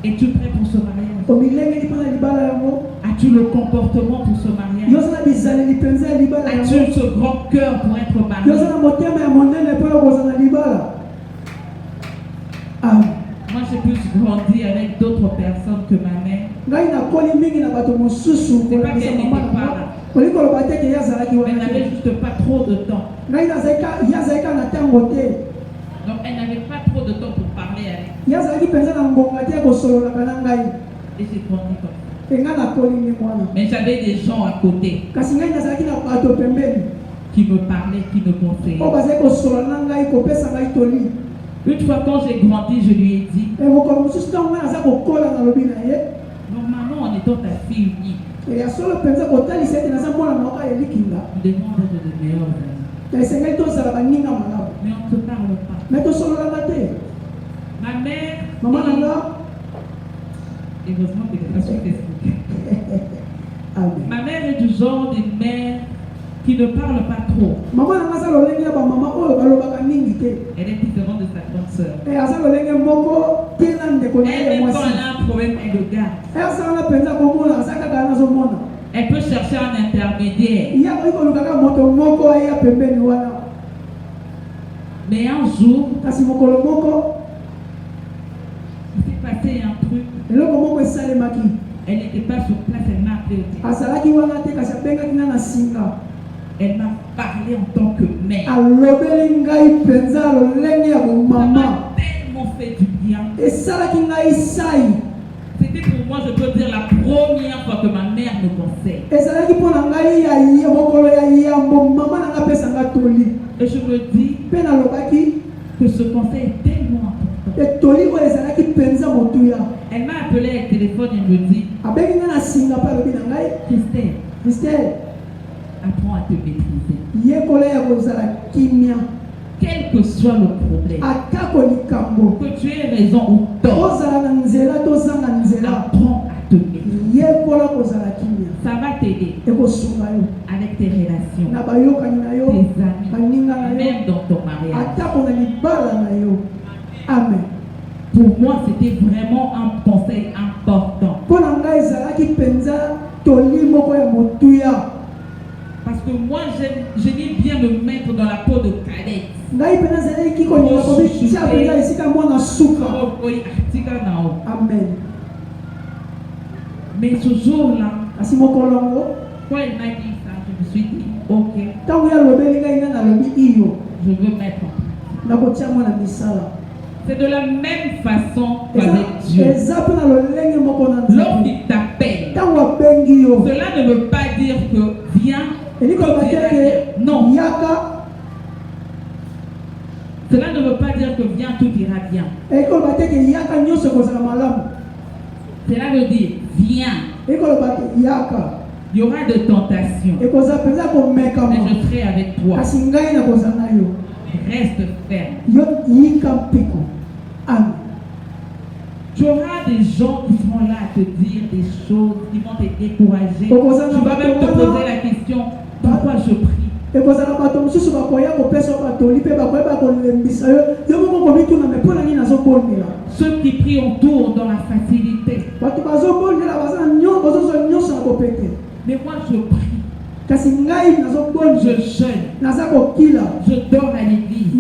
Es-tu prêt pour ce mariage? omilengeli mpona libala yango As-tu le comportement pour ce yo mariage? oza na bizaleli mpenza ya libala yango As-tu ce grand cœur pour être yo oza marié? na motema ya monene mpona kozala na libala amen Moi, j'ai plus grandi avec d'autres personnes que ma mère. ngai nakoli mingi na bato mosusu kolakisa mama na nga koli koloba te ke ye azalaki Mais elle wana n'avait te juste pas trop de temps. ngai ye azalaki kaka na ntango te Donc, elle n'avait pas trop de temps pour parler avec. ye azalaki mpenza na ngonga te kosololaka na ngai Et j'ai grandi comme ça. mpe ngai nakoli ni mwana Mais j'avais des gens à côté kasi ngai nazalaki na bato pembeni qui me parlaient, qui me conseillaient. oyo bazali kosolola na ngai kopesa ngai toli Une fois quand j'ai grandi, je lui ai dit, mokolo mosusu ntango ngai naza kokola na lobi na ye normalement, en étant ta fille unique, ya solo mpenza kotalisa ete naza mwana na oka yelikinga on demande d'être de meilleurs amis. esengeli tozala baninga malamu Mais on ne se parle pas. me tosololaka te Ma mère, mama na nga heureusement que je pas sur Facebook. amen Ma mère est du genre des mères qui ne parle pas trop. Maman na ngasa lolenge ya ba mama oyo balobaka mingi te. Elle est différente de sa grande sœur. Et asa lolenge moko tena ndeko na ye Elle, même quand mwasi. elle a un problème, elle le garde. Et asa na penza komona asa kaka na zo mona. Elle peut chercher un intermédiaire. Ya ko lukaka moto moko ya pembeni wana. Mais un jour, Kasi mokolo moko il s'est passé un truc. eloko moko esalemaki. Elle n'était pas sur place, elle m'a appelé au téléphone. Azalaki wana te kasi abengaki nga na singa. Elle m'a parlé en tant que mère. Alobeli ngai penza lolenge ya Ça bomama. m'a tellement fait du bien. Esalaki ngai sai. C'était pour moi, je peux dire, la première fois que ma mère me conseille. Ezalaki mpo na ngai ya mokolo ya yambo mama na nga apesanga toli. Et je me dis Mpe nalobaki que ce conseil est tellement important. etoli oyo ezalaki mpenza motuya. Elle m'a appelé au téléphone et me dit, Abengi nga na singa mpe alobi na ngai Christelle, Christelle, apprends à te maîtriser. yekola ya kozala kimia Quel que soit le problème, atako likambo que tu aies raison ou tort, ozala na nzela tozanga nzela apprends à te maîtriser. yekola kozala kimia Ça va t'aider ekosunga yo avec tes relations, na bayokani na yo tes amis, baninga na yo même dans ton mariage. atako na libala na yo. Amen. Pour moi, c'était vraiment un conseil important. Mpo na ngai ezalaki mpenza toli moko ya motuya. Parce que moi, j'aimais bien me mettre dans la peau de Cadette. Ngai mpe nazalaki kolinga kobitia mpenza esika mwana suka. Amen. Mais ce jour-là, Kasi mokolo yango quand elle m'a dit ça, je me suis dit, ok, ntango ya lobeli ngai nga nalobi iyo je veux mettre en place. nakotia mwana misala. C'est de la même façon qu'avec Dieu. eza mpe na lolenge moko na nzambe. Lorsqu'il t'appelle, Ntango abengi yo cela ne veut pas dire que viens, elingi koloba tout te ira ke bien. Non, yaka. cela ne veut pas dire que viens, tout ira bien. Elingi koloba te ke yaka nyonso ekozala malamu. Cela veut dire viens. Elingi koloba te yaka Il y aura de tentations, ekozala mpenza mais komekama. je serai avec toi. Kasi ngai nakozala na yo. Reste ferme. Yo yika mpiko. Amen. Tu auras des gens qui seront là à te dire des choses qui vont te décourager. Tu vas même te poser la question, pourquoi je prie? ekozala bato mosusu bakoya kopesa yo batoli mpe bakoyeba kolembisa yo yo moko komituna me mpo na nini nazobondela. Ceux qui prient autour dans la facilité. Bato bazobondela bazozwa nyonso na bopete. Mais moi je prie, kasi ngai nazobondela, je jeûne, naza kokila, je dors à l'église.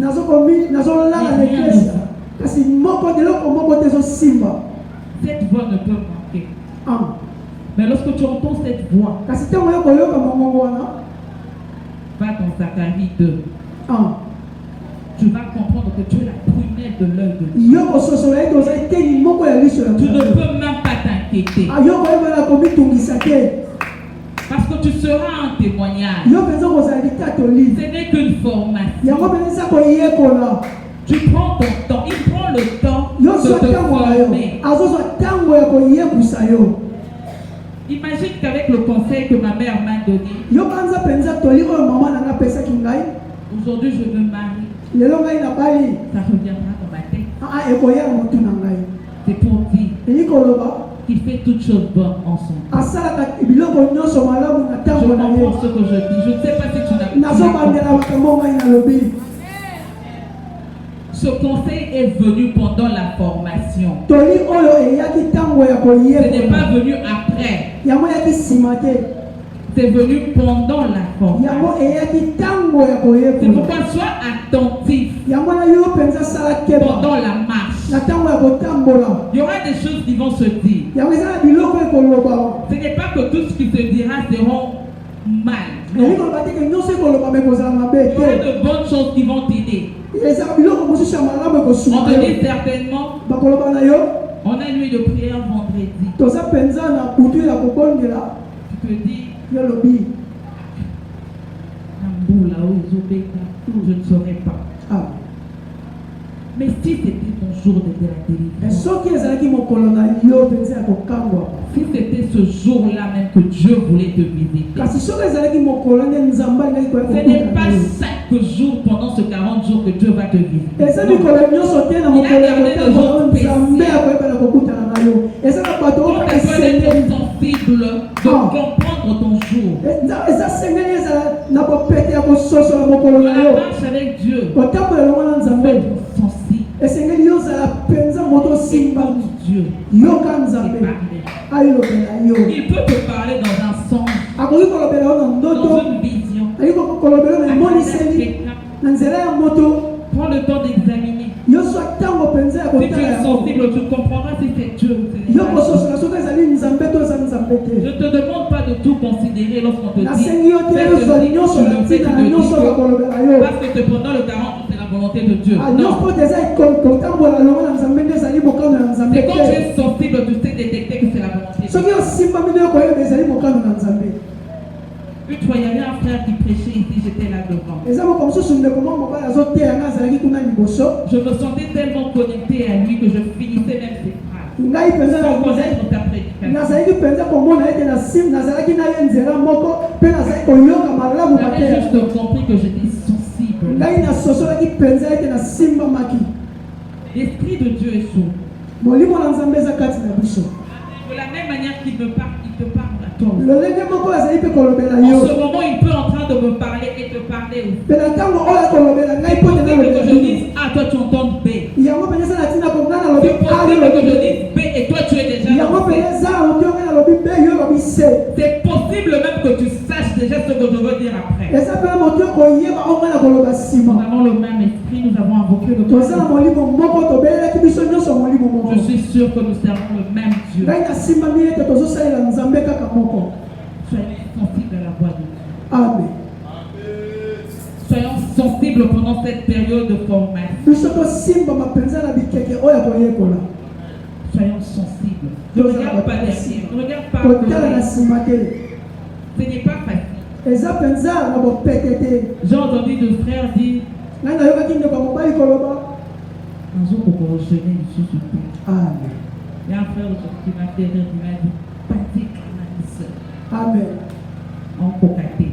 nazolala na eklesa kasi moko deloko moko te ezosimba. Cette voix ne peut manquer. Ah. Mais lorsque tu entends cette voix, kasi ntango yo koyoka mongongo wana va dans Zacharie 2. ah. Tu vas comprendre que tu es la prunelle de l'œil de Dieu. yo kososola ete oza eteni moko ya liso ya Tu ne Nzambe. peux même pas t'inquiéter. yo koyebana komitungisa te Parce que tu seras un témoignage. yo mpenza kozala litatoli Ce n'est qu'une formation. yango mpenza eza koyekola. Tu prends ton temps. Il prend le temps yo de zwa te ntango na yo former. azozwa ntango ya koyebisa yo. Imagine qu'avec le conseil que ma mère m'a donné, yo banza mpenza toli oyo mama na nga apesaki ngai aujourd'hui je me marie. lelo ngai na bali Ça reviendra dans ma tête. ekoya motu na ngai C'est pour dire eyi koloba qu'il fait toutes choses bonnes en son temps. asalaka biloko nyonso malamu na Je ntango na ye. comprends ce que je dis. Je ne sais pas si tu n'as nazobandela pas. makambo ngai nalobi. Ce conseil est venu pendant la formation. toli oyo eyaki ntango ya Ce n'est koyekola pas venu après. yango eyaki nsima te C'est venu pendant la formation. yango eyaki ntango ya C'est koyekola pourquoi sois attentif yango na yo mpenza sala keba pendant la marche. na ntango ya kotambola. Il y aura des choses qui vont se dire. yango eza na biloko ekoloba. Ce n'est pas que tout ce qui se dira seront mal. eyi Non. koloba te ke nyonso ekoloba me kozala mabe Il y aura te. de bonnes choses qui vont t'aider. ezala biloko mosusu ya malamu On ekosunga te yo. dit certainement, bakoloba na yo on a une nuit de prière vendredi. toza mpenza na butu ya kobondela. Tu te dis, yo lobi Namboula, Ozobeka, je ne saurais pas. ah. Mais si c'était ton jour de la délivrance, soki ezalaki mokolo na yo mpenza ya kokangwa, si c'était ce jour-là même que Dieu voulait te visiter, kasi soki ezalaki mokolo nde nzambe alingaki koya ce n'est pas chaque jour pendant ce 40 jours que Dieu va te visiter. eza Non. mikolo nyonso te na mokolo ya kotango nzambe akoyebana kokutana na yo. eza na bato Donc, oyo tu peux être esengeli sensible de comprendre ton jour. eza sengeli ezala na bopete ya kososola mokolo na Dans la yo marche avec Dieu, kotambola elongo na faut nzambe être sensible. esengeli yozala mpenza moto simba Écoute Dieu. yoka nzambe ayilobela yo Il peut te parler dans un songe, akoki kolobela yo na ndoto dans une vision. akoki kolobela yo na À travers emoniseli quelqu'un. na nzela ya moto Prends le temps d'examiner. yo so ntango mpenza ya Si tu kotala es yango sensible, tu comprendras si c'est Dieu ou c'est yo les kososola soki ezali nzambe to eza nzambe Je te ne te demande pas de tout considérer lorsqu'on te dit nasengi yo te fais yozwa ceci, nyonso tu na le fais, tu ntina na te dis nyonso que bakolobela yo parce que cependant le 40 c'est la volonté de Dieu. nyonso Non. mpo te eza kotambola longo na nzambe nde ezali mokano ya nzambe C'est quand tu te es sensible, tu sais détecter que c'est la volonté de soki Dieu. osimbami nde okoyeba ezali mokano na nzambe Une fois, il y avait un frère qui prêchait ici, j'étais là devant. eza moko mosusu ndeko moko mobali azoteya nga azalaki kuna liboso Je me sentais tellement connecté à lui que je finissais même ses phrases. ngai mpenza Sans connaître ta prédication. nazalaki mpenza komona ete nazalaki na ye nzela moko mpe nazalaki koyoka malamu J'avais mateya juste compris que j'étais sensible. ngai nasosolaki mpenza ete nasimbamaki L'Esprit de Dieu est sourd. molimo na nzambe eza kati na biso De la même manière qu'il me parle, il te parle à toi. lolenge moko azali mpe kolobela En yo ce moment, il peut en train de me parler et te parler aussi. mpe na ntango oyo akolobela ngai mpo te C'est nalobela que je yo dise A, toi tu entends B. yango mpenza eza na ntina konga nalobi C'est a yo possible que je lobi dise B et toi tu es déjà yango dans C. mpenza eza oti onga nalobi b yo lobi c C'est possible même que tu saches déjà ce que je veux dire après. eza mpe moto koyeba onga na koloba Nous nsima avons le même esprit, nous avons invoqué le toza na même. molimo moko tobelelaki biso nyonso molimo moko Je suis sûr que nous servons le même Dieu. ngai nasimbami ete tozosalela nzambe kaka moko Soyons sensibles à la voix de Dieu. amen Soyons sensibles pendant cette période de formation. biso tosimbama mpenza na bikeke oyo koyekola Soyons sensibles. Ne regarde pas derrière. Ne regarde pas à kotala na côté. nsima te Ce n'est pas facile. eza mpenza na bopete te J'ai entendu deux frères dire ngai nayokaki ndeko ya mobali koloba un jour pour enchaîner ici sur terre. amen Il y a un frère qui m'a fait rire, il m'a dit Patrick Canalisse amen en cocaté.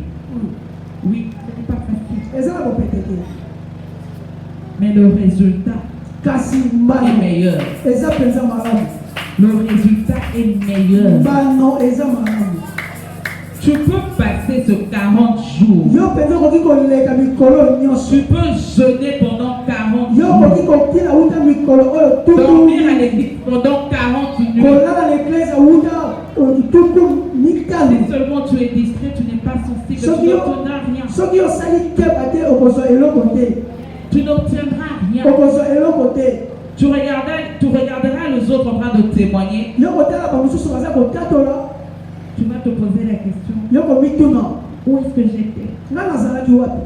Oui, ce n'est pas facile. eza na bopete te Mais le résultat kasi est mbano meilleur. eza mpenza malamu Le résultat est meilleur. mbano eza malamu Tu peux passer ce 40 jours. yo mpenza okoki koleka mikolo nyonso Tu peux jeûner pendant 40 yo okoki jours. kokila wuta mikolo oyo Dormir à tuku l'église pendant 40 nuits. kolala na eklese wuta tuku mitano Si seulement tu es distrait, tu n'es pas sensible, Soki tu yo- n'obtiendras rien. soki osali keba te okozwa eloko te Tu n'obtiendras rien. okozwa eloko te Tu regarderas les autres en train de témoigner. yo kotala bamosusu baza kotatola Tu vas te poser la question, yo komituna où est-ce que j'étais? nga nazalaki wapi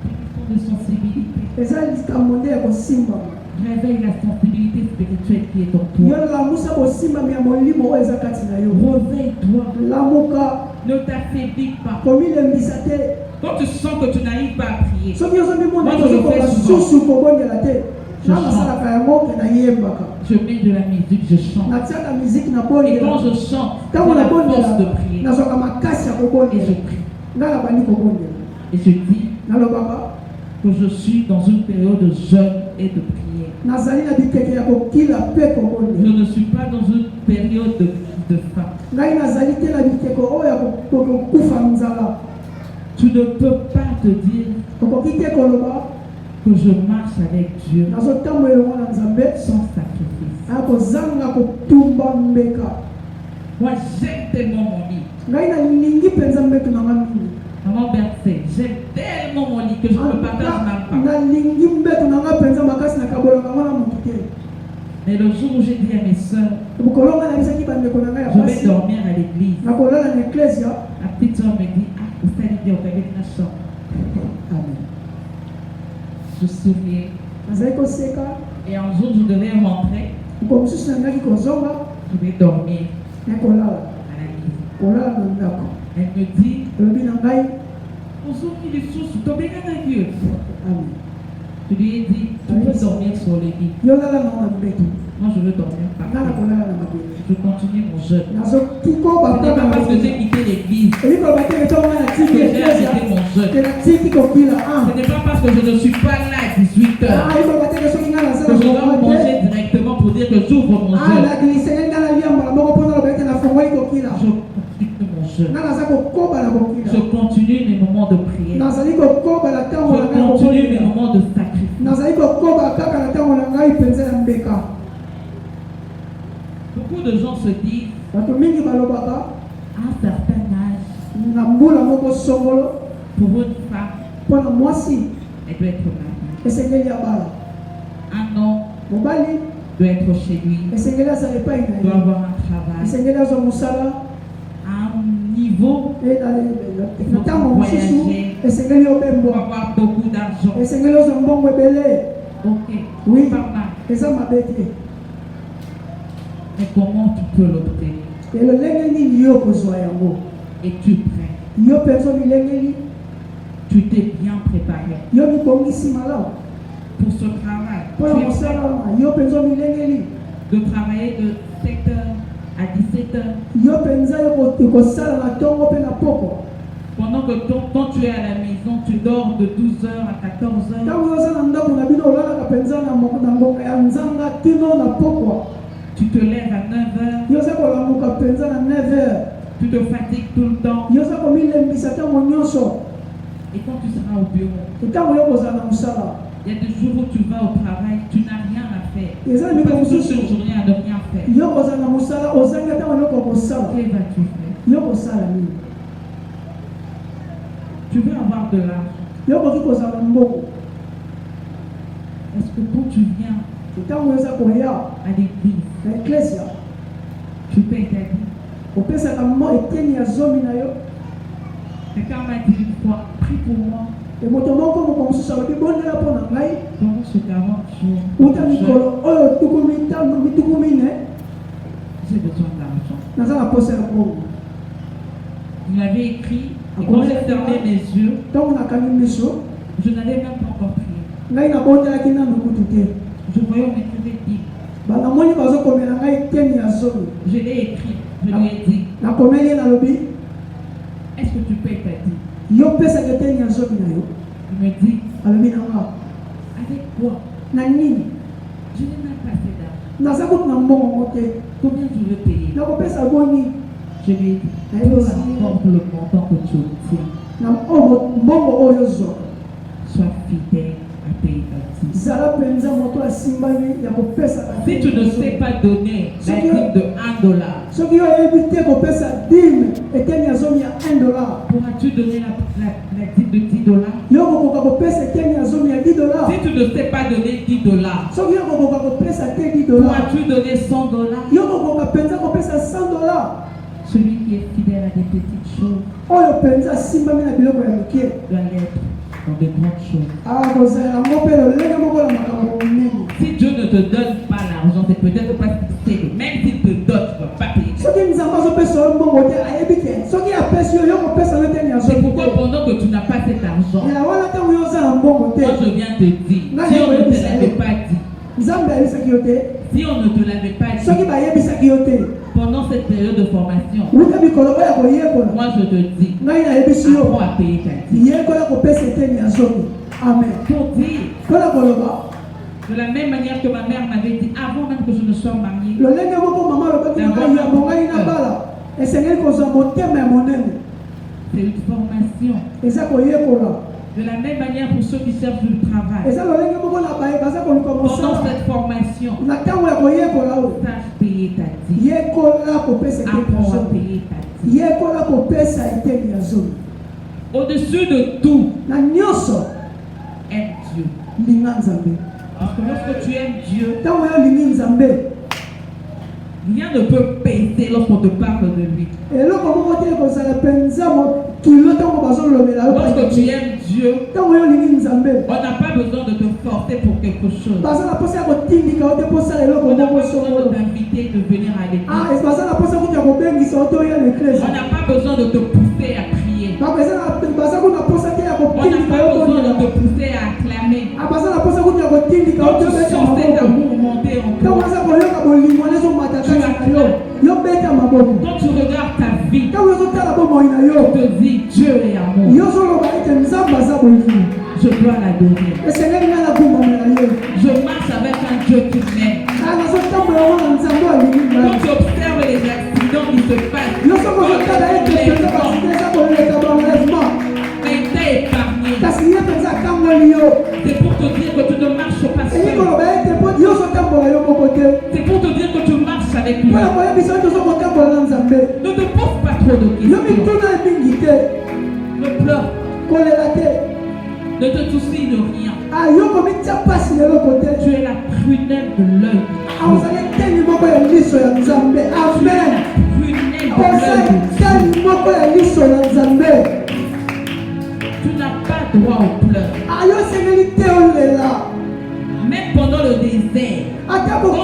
Question de sensibilité. eza likambo nde ya kosimbama Réveille la sensibilité spirituelle qui est en yo toi. lamusa kosimbami ya molimo oyo eza kati na yo Réveille-toi. lamuka Ne t'affaiblis pas. komilembisa te Quand tu sens que tu n'arrives pas à prier, soki ozomimona Moi, je le fais susu kobondela te Je nga chante. nasalaka yango ke nayembaka je mets de la musique, je chante. natiaka miziki Et quand nabondela je chante, ntango j'ai la force de nabondela prier. nazwaka makasi ya Et kobondela je prie. nga nabandi kobondela Et je dis nalobaka que je suis dans une période de jeûne et de prière. nazali na bikeke ya kokila mpe Je kobondela ne suis pas dans une période de faim. ngai nazali te na bikeke oyo ya kokufa nzala Tu ne peux pas te dire okoki te koloba que je marche avec Dieu nazotambola elongo na nzambe sans sacrifice. akozanga kotumba mbeka Moi, j'aime tellement mon lit. ngai nalingi mpenza mbeto na nga mingi Maman Berthe, j'aime tellement mon lit que je ne le partage même pas. nalingi mbeto na nga mpenza makasi nakabolaka ngo na motu te Mais le jour où j'ai dit à mes soeurs, mokolo nga nayebisaki bandeko na ngai ya je vais basi dormir à l'église, nakolala na eklesia ma petite soeur me dit, ah, vous savez bien, vous avez une chambre. amen Je souriais. nazali koseka Et un jour, je devais rentrer, moko mosusu nangaki kozonga je vais dormir nakolala à la maison. kolala na ndako Elle me dit, elobi na ngai aujourd'hui, les sous, tombez à Dieu. amen Je lui ai dit, tu peux dormir sur le lit. yo lala nango na mbeto Moi, je veux dormir par nga terre. nakolala na mabele Je continue mon jeûne. nazokikoba Ce n'est pas parce que j'ai quitté l'église ebi koloba te etonga na que tiki j'ai eklesia arrêté mon jeûne. te natiki kokila Ce n'est pas parce que je ne suis pas là à 18 heures ebi koloba te soki nga que nazala je dois kokoma te manger directement pour dire que j'ouvre mon jeûne. nagilisenge nga nalia mbala moko mpona loba ete nafongoli kokila Je continue mon jeûne. nga naza kokoba na kokila Je continue mes moments de prière. de gens se disent, bato mingi balobaka à un certain âge, na mbula moko songolo pour une femme, mpona mwasi elle doit être mariée. esengeli abala Un homme mobali doit être chez lui, esengeli azala epai na doit ye avoir un travail esengeli azwa mosala à un niveau na ntango mosusu esengeli pour obembwa avoir beaucoup d'argent. esengeli ozwa mbongo ebele Ok, Oui. pas mal. eza mabe te Mais comment tu peux l'obtenir? lelo ndenge nini yo kozwa yango Es-tu prêt? yo mpenza milengeli Tu t'es bien préparé yo mibongisi malamu pour ce travail. mpona Tu es mosala prêt wana yo mpenza milengeli de travailler de 7h à 17h. yo mpenza yo kosala na ntongo mpe na pokwa Pendant que quand tu es à la maison, tu dors de 12h à 14h. ntango yo oza na ndako na bino olalaka mpenza na ngonga ya nzanga tino na pokwa Tu te lèves à 9h. yo oza kolamuka mpenza na 9h Tu te fatigues tout le temps. yo oza komilembisa ntango nyonso Et quand tu seras au bureau, ntango yo kozala na mosala il y a des jours où tu vas au travail, tu n'as rien à faire. eza Tu miko passes toute mosusu une journée à ne rien faire. yo kozala na mosala ozangi ntango nyoko kosala Que vas-tu faire? yo kosala nini Tu veux avoir de l'argent. yo koki kozala mbongo Est-ce que quand tu viens ntango yo eza koya à l'église, na eklesia tu payes ta vie? opesaka eteni ya zomi na yo Quelqu'un m'a dit une fois, prie pour moi moto moko moko mosusu alobi bondela mpo na ngai pendant ce 40 jours. uta mikolo oyo tuku mitano mituku mine J'ai besoin d'argent. naza na posa ya mbongo Il m'avait écrit, et quand j'ai fermé mes yeux, ntango nakangi miso je n'avais même pas encore prié. ngai nabondelaki nano kutu te Je voyais on m'écrivait 10. banamoni bazokomela ngai eteni ya zomi Je l'ai écrit, je lui ai dit, nakomeli ye nalobi est-ce que tu payes ta vie? yo pesaka eteni ya zomi na yo Il me dit, alobi na nga avec quoi? na nini Je n'ai même pas assez d'argent. naza kutu na mbongo ngo te Combien tu veux payer? nakopesa boni Je lui ai dit, peu importe le montant que tu obtiens, na mbongo oyo ozwaka sois fidèle à payer ta dîme. zala mpenza moto asimbani ya kopesaka Si tu ne sais pas donner la dîme de $1, soki yo oyebi te kopesa dime eteni ya zomi ya $1 pourras-tu donner la dîme de $10? yo kokoka kopesa eteni ya zomi ya $10 Si tu ne sais pas donner $10, soki yo kokoka kopesa te $10 pourras-tu donner $100? yo kokoka mpenza kopesa $100 Celui qui est fidèle à des petites choses oyo mpenza asimbami na biloko ya mike doit l'être dans de grandes choses. akozala yango mpe lolenge moko na makambo monene Si Dieu ne te donne pas l'argent, c'est peut-être parce qu'il sait que même s'il te donne, tu ne vas pas payer. soki nzambe azopesa yo mbongo te ayebi te soki apesi yo yo kopesa yo eteni ya C'est zomi pourquoi te pendant que tu n'as pas cet argent, ya wana ntango yo oza na mbongo te moi je viens te dire, si on ne te l'avait pas dit, nzambe ayebisaki yo te si on ne te l'avait pas dit, soki bayebisaki yo te pendant cette période de formation, wuta mikolo oyo ya koyekola moi je te dis, ngai nayebisi yo apprends à payer ta dîme. yekola kopesa eteni ya zomi amen Pour dire, mpona koloba de la même manière que ma mère m'avait dit, avant même que je ne sois mariée, lolenge moko mama alobaki na ngai yambo ngai nabala esengeli kozwa motema ya monene c'est une formation. eza koyekola De la même manière pour ceux qui cherchent du travail, eza lolenge moko na baye baza koluka pendant mosala cette formation, na ntango ya koyekola oyo sache payer ta dîme. yekola kopesa eteni ya Apprends à zomi payer ta dîme. yekola kopesa eteni ya zomi Au-dessus de tout, na nyonso aime Dieu. linga nzambe Parce que lorsque tu aimes Dieu, ntango yo olingi nzambe rien ne peut peser lorsqu'on te parle de lui. eloko moko te ekozala mpenza kilo ntango bazolobela yo Lorsque tu aimes Dieu, ntango yo olingi nzambe on n'a pas besoin de te forcer pour quelque chose. baza na mposa ya kotindika yo te mposala eloko On n'a moko pas besoin songolo de t'inviter de venir à l'église. baza na mposa kuta kobengisa yo te oya na eklesi On n'a pas besoin de te pousser à prier. baza kuna mposa te ya On n'a kotindika pas yo besoin de te konyela pousser à acclamer. baza na mposa kuta kotindika yo Quand te tu obeta sens cet maboko amour monter en ntango toi, oza koyoka bolingo wana ezomata kati na yo yo beta maboko quand tu regardes ta vie, ntango ozotala bomoi na yo tu te dis Dieu est amour. yo ozoloba ete nzambe aza bolingo Je dois l'adorer. esengeli ngai nagumbamela ye Je marche avec un Dieu qui m'aime. nazotambola wana nzambe alingi Quand ngai tu observes les accidents qui se passent, yo soko ozotala ete mpenza basite eza koleka banlèvement mais il t'a épargné. kasi ye mpenza akangoli yo C'est pour te dire que tu ne marches pas eyi seul. koloba ete po yo ozotambola yo moko te C'est pour te dire que tu marches avec lui. mpona koyeba Ne te pose pas trop de questions. Ne pleure. Ne te soucie de rien. Tu es la prunelle de l'œil. Tu n'as pas droit aux pleurs. Même pendant le désert, quand tu avances,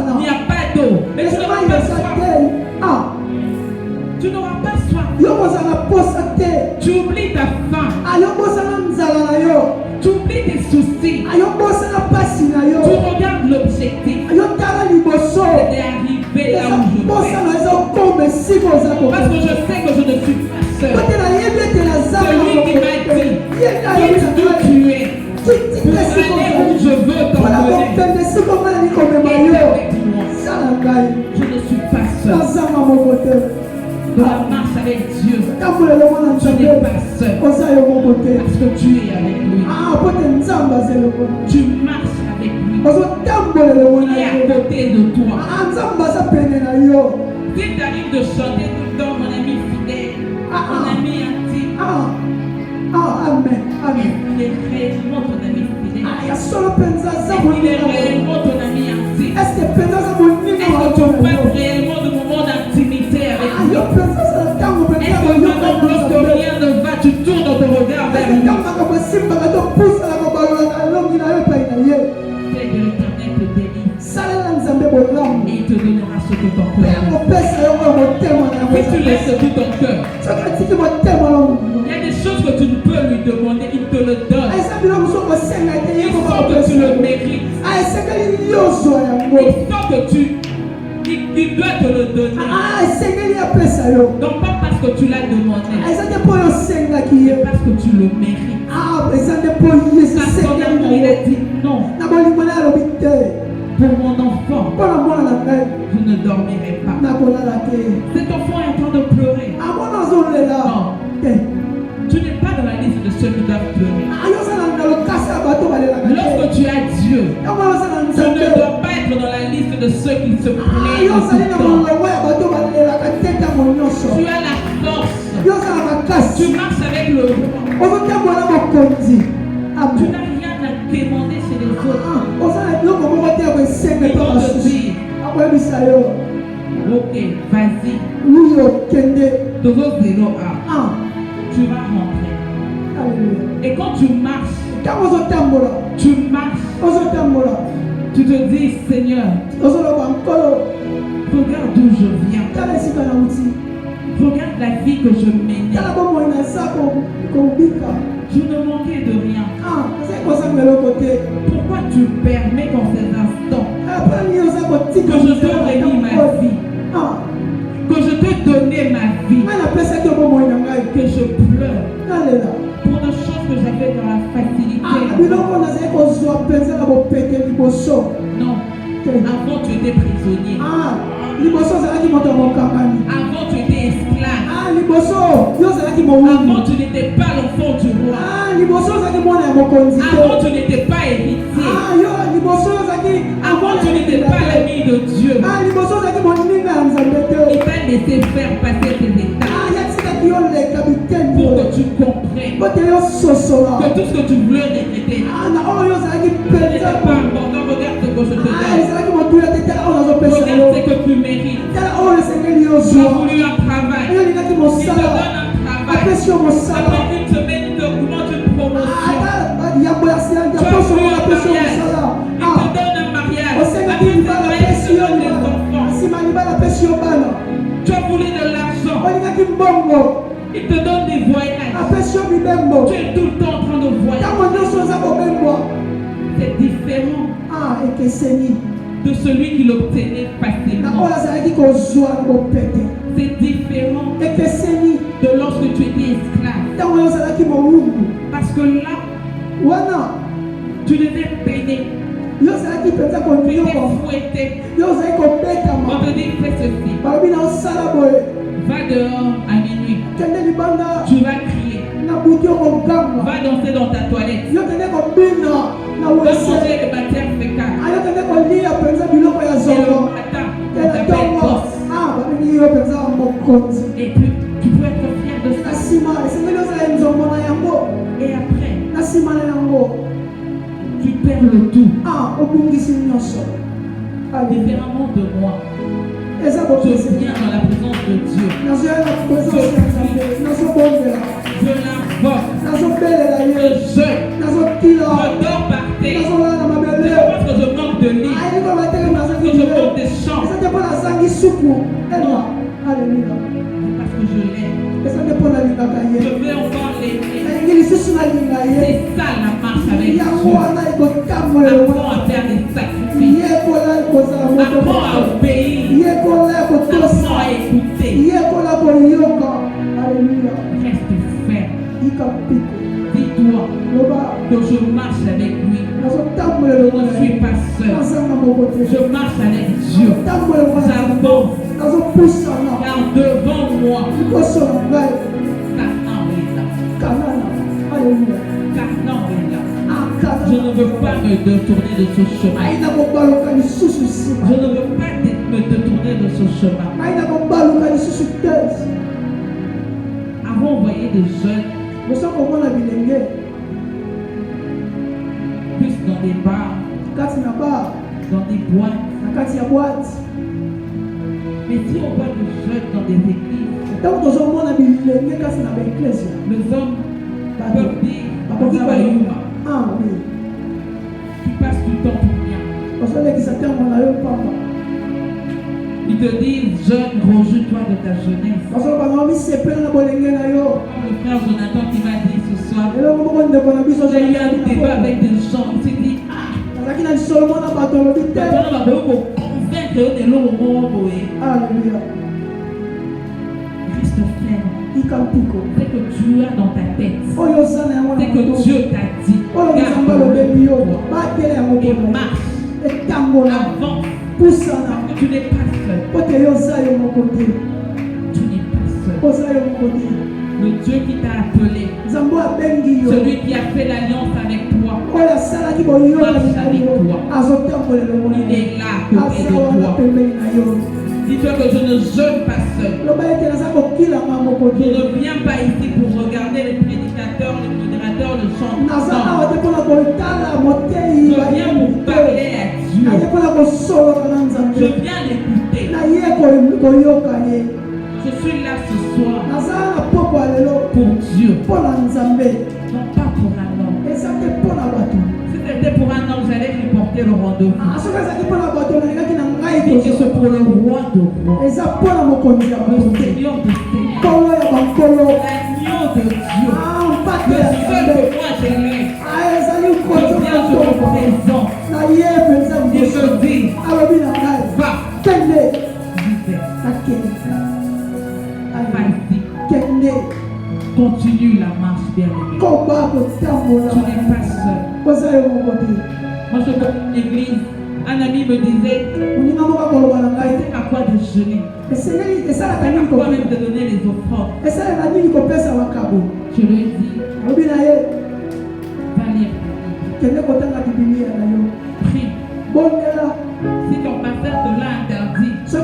il n'y a pas d'eau. Mais tu n'auras pas soif. Tu n'auras pas soif. Tu oublies ta faim. Tu oublies tes soucis. Tu regardes l'objectif. C'est d'arriver là où je vais. Parce que je sais que je ne suis pas seul. Celui qui m'a dit, quitte d'où tu es, pour aller où je veux t'emmener. Il est avec moi. Je ne suis pas seul. Dans la marche avec Dieu, je n'es pas seul. Parce que tu es avec lui. Tu marches avec lui. Il est à côté de toi. Si tu arrives de chanter tout le temps, mon ami fidèle, mon ami intime, il est réellement ton ami fidèle. Il est réellement ton ami intime. Est-ce que tu passes réellement de moments d'intimité avec lui? Est-ce que maintenant, lorsque rien ne va, tu tournes ton regard vers lui? Fais que l'Éternel te délivre. Et il te donnera ce que ton cœur veut. Si tu laisses tout ton cœur, il y a des choses que tu ne peux lui demander, il te le donne. Il faut que tu le mérites. Il doit te le donner. Donc pas parce que tu l'as demandé, mais parce que tu le mérites. Parce qu'en amour, il a dit non. Pour mon enfant, je ne dormirai pas. Cet enfant est en train de pleurer. Non. Tu n'es pas dans la liste de ceux qui doivent pleurer. Lorsque tu as Dieu, tu ne dois pas être dans la liste de ceux qui se plaignent tout le temps. Tu as la force. Tu marches avec le roi. Tu n'as rien à demander chez les autres. Ils vont te dire, ok, vas-y. Tu vas rentrer. Et quand tu marches, tu te dis, Seigneur, regarde d'où je viens. Regarde la vie que je mène. Je ne manquais de rien. Pourquoi tu permets qu'en ces instants que je te relie ma vie, que je te donne ma vie, que je pleure pour des choses que j'avais dans la facilité? Non. Avant tu étais prisonnier. Avant tu étais esclave. Avant tu n'étais pas l'enfant du roi. Avant tu n'étais pas héritier. Avant tu n'étais pas l'ami de Dieu. Il t'a laissé faire passer tes étapes pour que tu comprennes que tout ce que tu voulais regretter n'était pas important. Regarde ce que je te donne. Regarde ce que tu mérites. Tu as voulu un travail. Il te donne un travail. Après une semaine, il te augmente une promotion. Tu as voulu un mariage. Il te donne un mariage. Après une semaine, il te donne des enfants. Tu as voulu de l'argent. Il te donne des voyages. Tu es tout le temps en train de voyager. C'est différent de celui qui l'obtenait facilement. C'est différent de lorsque tu étais esclave. Parce que là, tu devais payer. Tu étais fouetté. On te dit fais ceci. Va dehors à minuit. Tu vas crier. Va danser dans ta toilette. Va manger les matières fécales. Et le matin, tu perds le tout. Différemment de moi, Et ça, je viens dans la présence de Dieu. Je l'invoque. Je jeûne. Je dors par terre. C'est parce que je manque de lit. Parce que je manque de chants. Alléluia. Parce que je l'aime. Je veux encore l'aimer. C'est ça la marche avec Dieu. Apprends à faire des sacrifices. Apprends à obéir. Apprends à écouter. Reste ferme. Dis-toi que je marche avec lui. Je ne suis pas seul. Je marche avec Dieu. J'avance. Car devant moi, Canaan est là. Je ne veux pas me détourner de ce chemin. Je ne veux pas me détourner de ce chemin. Avant, on voyait des jeunes plus dans des bars, dans des boîtes. Mais si on voit des jeunes dans des églises, les hommes peuvent dire qui passent du temps pour rien. Ils te disent, jeune, rejouis-toi de ta jeunesse. Comme le frère Jonathan qui m'a dit ce soir, j'ai eu un débat avec des gens. Il s'est dit, Alléluia. Reste ferme. C'est que tu as dans ta tête. C'est que Dieu t'a dit. Garde-le pour toi. Et marche. Avance. Parce que tu n'es pas seul. Tu n'es pas seul. Le Dieu qui t'a appelé, celui qui a fait l'alliance avec toi, marche avec toi. Il est là à côté de toi. Dis-toi que je ne jeûne pas seul. Je ne viens pas ici pour regarder les prédicateurs, les modérateurs, le chanteurs. Je viens pour parler à Dieu. Je viens l'écouter. Je suis là ce soir pour Dieu, non pas pour un homme. Si c'était pour un homme, j'allais lui porter le rendez-vous. Et c'est pour le roi de rois, le Seigneur de seigneurs, l'agneau de Dieu, le seul que moi j'aimais. Je viens, je me présente et je dis, va, vas-y, continue la marche bien-aimée. Tu n'es pas seul. Moi je vois une église, un ami me disait, c'est à quoi de jeûner, c'est à quoi même de donner les offrandes. Je lui ai dit, va lire ta Bible. Prie. Si ton pasteur te l'a interdit, je sais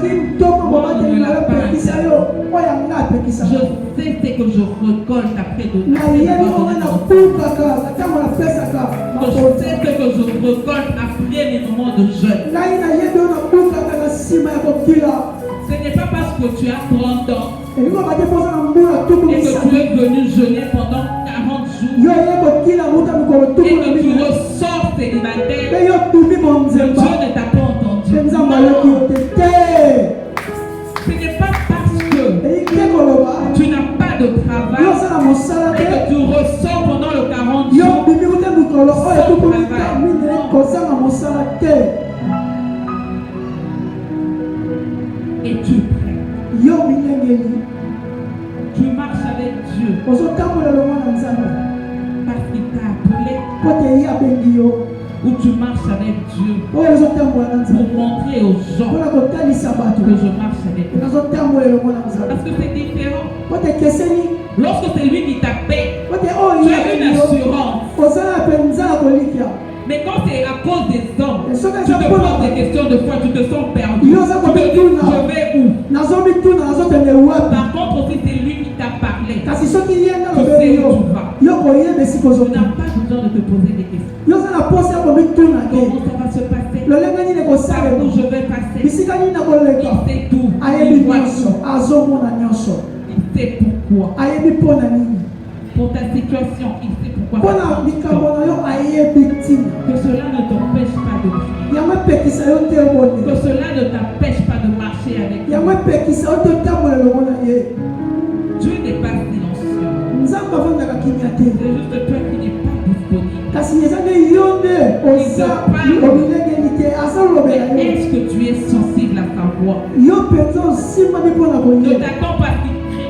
ce que je récolte après de je sais ce que je récolte après les moments de jeûne. Ce n'est pas parce que tu as 30 ans et que tu es venu jeûner pendant 40 jours et que tu ressors célibataire que Dieu ne t'a pas entendu. Non. Ce n'est pas parce que tu n'as pas de travail et que tu ressors pendant le 40 jours sans travail. Et tu pries. Tu marches avec Dieu parce qu'il t'a appelé. Ou tu marches avec Dieu pour montrer aux gens que je marche avec lui. Parce que c'est différent. Lorsque c'est lui qui t'appelle, tu as une assurance. Mais quand c'est à cause des hommes, Et ce que tu je te peux- poses des questions de foi, tu te sens perdu. Yo, Tu ça te comme dis, tout, là. je vais où? nazomi tuna nazokende wapi Par contre aussi, c'est lui qui t'a parlé. kasi soki ye nga Tu sais lobeli où yo tu vas. yo koyeba esika Tu ozokende n'as pas besoin de te poser des questions. yo oza na posa ya komituna te Comment ça va se passer? lolenge nini Par où kosalema je vais passer? bisika nini nakoleka Il sait tout. ayebi Il voit nyonso tout. azomona nyonso Il sait pourquoi. ayebi mpona nini Pour ta situation, il sait pourquoi. mpona likambo na yo ayebi ntina Que cela ne t'empêche pas de prier. yango epekisa yo te Que bone cela ne t'empêche pas de marcher avec yango lui. epekisa yo te otambola elongo na ye Dieu n'est pas silencieux. nzambe avandaka kimia te C'est juste toi qui n'es pas disponible. kasi eza nde yo nde oza obilengeli te aza lobela Mais yo est-ce que tu es sensible à sa voix? yo mpenza osimbami mpona Ne koyeba t'attends pas à ce qu'il crie.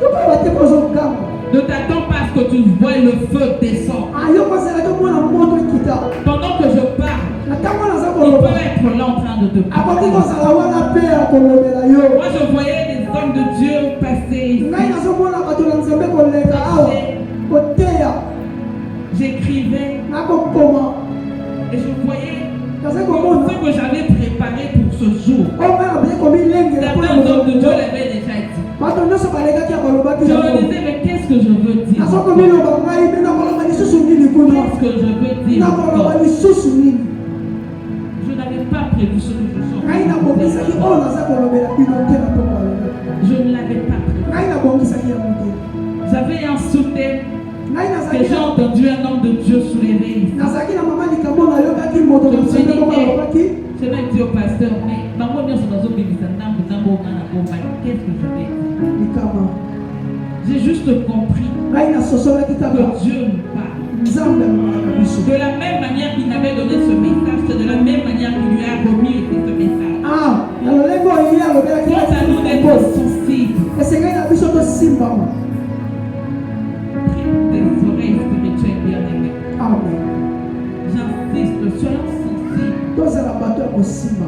yo koyeba te mpo ozokamba Ne t'attends pas à ce que tu vois le feu descendre. yo kozala te mona moto ekita Pendant que je parle, na ntango naza il koloba peut être là en train de te akoki parler. kozala wana mpe ya kolobela yo Moi, je voyais des hommes de Dieu passer ici. ngai nazomona bato na nzambe koleka awa koteya J'écrivais nakokoma et je voyais naza ce komona que j'avais préparé pour ce jour. oyo ngai nabe komilengela Certains hommes de Dieu l'avaient déjà dit. bato nyonso balekaki ya kolobaki Je me yango disais, mais qu'est-ce que je veux dire? naza komiloba ngai mpe nakoloba lisusu nini kuna Qu'est-ce que je veux dire? nakoloba encore? lisusu nini Je n'avais pas prévu ce que je suis en ngai train de nabongisaki dire. oyo naza kolobela bino te na ntongo ya lelo Je ne l'avais pas prévu. ngai nabongisaki yango te J'avais insulté ngai que nazalaki j'ai entendu un homme de Dieu soulever ici. nazalaki na mama likambo nayokaki moto na nzambe koma alobaki Je vais dire au pasteur, mais maman dit que qu'est-ce que je vais dire? likama J'ai juste compris ngai nasosolaki kaka que Dieu nous parle. nzambe amalaka biso De la même manière qu'il m'avait donné ce message, c'est de la même manière qu'il lui a remis ce message. na lolenge oyo ye alobelaki Quant à nous d'être sensibles, esengeli na biso tosimbama des oreilles spirituelles bien aimées. amen J'insiste, soyons sensibles. tozala bato ya kosimba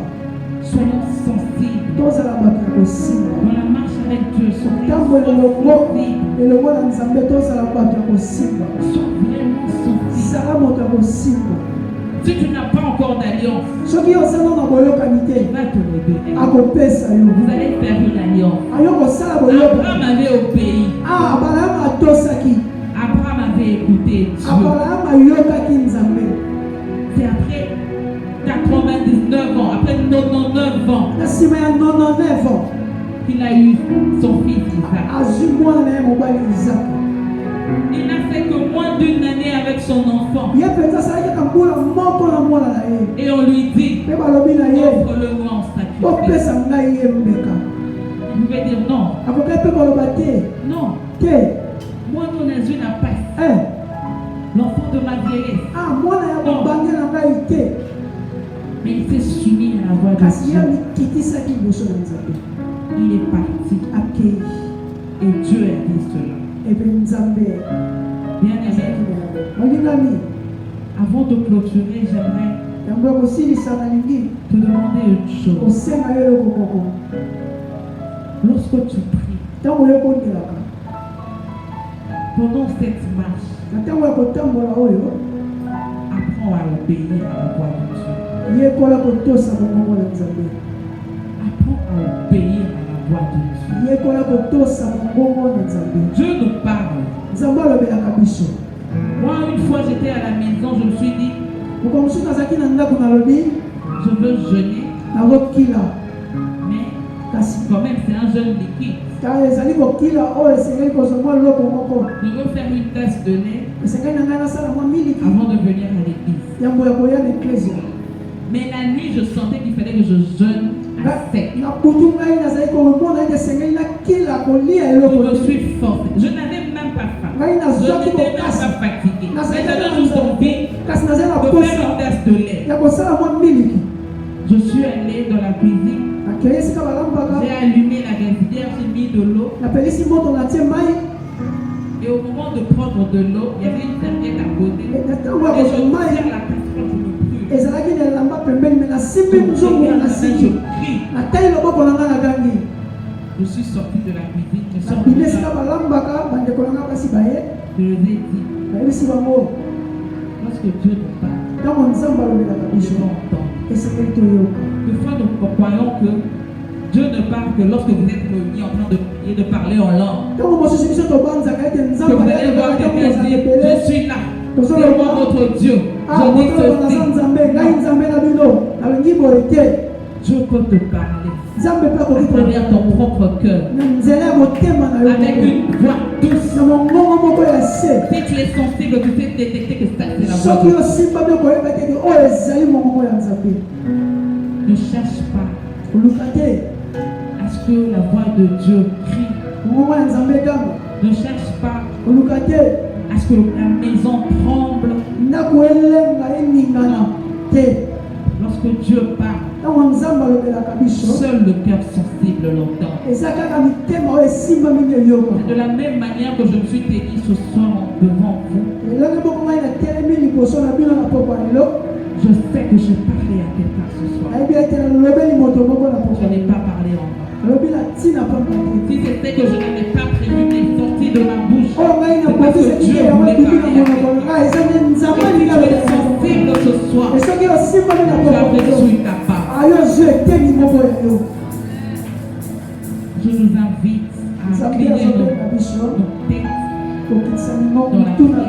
Soyons sensibles. tozala bato ya kosimba Dans la marche avec Dieu, soyons ntango sensibles. elongo na nzambe tozala bato ya kosimba Sois vraiment sensible. zala moto ya kosimba Si tu n'as pas encore d'alliance, soki ozana na boyokani te il va te le donner. akopesa yo Vous allez faire une alliance. ayo kosala Abraham boyokani avait obéi. abraham atosaki Abraham avait écouté Dieu. abraham ayokaki nzambe C'est après 99 ans, après 99 ans, na nsima ya 99 ans qu'il a eu son fils Isaac. azwi mwana na ye mobali izaka Il n'a fait que moins d'une année avec son enfant. ye mpenza asalaki kaka mbula moko na mwana na ye Et on lui dit, mpe balobi na ye offre-le-moi en sacrifice. opesa ngai ye mbeka Il pouvait dire non, akoki mpe koloba te non. te Moi, mon Jésus n'a pas l'enfant de ma vieillesse. mwana ya mobange na ngai te Mais il s'est soumis à la voix de kasi ye Dieu. mikitisaki liboso na nzambe Il est parti. akei Et Dieu a dit cela. epe nzambe Bien aimé, molingami avant de clôturer, j'aimerais yango ya kosilisa nalingi te demander une chose. kosenga yo eloko moko Lorsque tu pries, ntango yo kondelaka pendant cette marche, na ntango ya kotambola oyo apprends à obéir à la voix de Dieu. yekola kotosa mongongo na nzambe Apprends à obéir à la voix de Dieu. yekola kotosa mongongo na nzambe Dieu nous parle. nzambe alobelaka biso Moi, une fois, j'étais à la maison, je me suis dit, moko mosusu nazalaki na ndako nalobi je veux jeûner, nakokila mais kasi quand même, c'est un jeûne liquide. ka ezali kokila oyo esengeli kozwa mwa loko moko Je veux faire une tasse de lait esengeli na ngai nasala mwa miliki avant de venir à l'église. yango ya koya na eklesia Mais la nuit, je sentais qu'il fallait que je jeûne à sec. na butu ngai nazali komona ete esengeli nakila kolia eloko Je me te suis forcée. Je n'avais même pas faim. ngai Je nazwaki n'étais même kokasi pas fatiguée. Mais nazalaki j'avais juste envie kasi nazali na de faire posa une tasse de lait. ya kosala mwa miliki Je suis allée dans la cuisine. nakei esika balambaka J'ai allumé la gazinière, j'ai mis de l'eau. napelisi moto natie mai Et au moment de prendre de l'eau, il y avait une serviette à côté. na ntango ya Et je kozwa mai tire la casserole, je me brûle. ezalaki na elamba pembeni me nasimbi Je nzongo regarde la main, nasimbi je crie. natai loboko na ngai nagangi Je suis sortie de la cuisine. Je sors bino de esika là. balambaka bandeko na ngai basi baye Je les ai dit, bayebisi bango lorsque Dieu nous parle, Je l'entends. Des fois, nous croyons que Dieu ne parle que lorsque vous êtes réunis en train de prier, de parler en langue. Que vous allez voir quelqu'un dire, je suis là. C'est moi votre Dieu. Je dis ceci. Dieu peut te parler à travers ton propre cœur, avec une voix douce. Si tu es sensible, tu sais détecter que ça c'est la voix douce. Ne cherche pas à ce que la voix de Dieu crie. Ne cherche pas à ce que la maison tremble. Lorsque Dieu parle, seul le cœur sensible l'entend. C'est de la même manière que je me suis tenu ce soir devant vous. Je sais que je parlais à quelqu'un ce soir. Je n'ai pas parlé en moi. Si c'était que je n'avais pas prévu mes sorties de ma bouche, c'est parce que Dieu voulait parler à quelqu'un. Si tu es sensible ce soir, tu as reçu ta part. Je nous invite à incliner nos têtes dans la prière.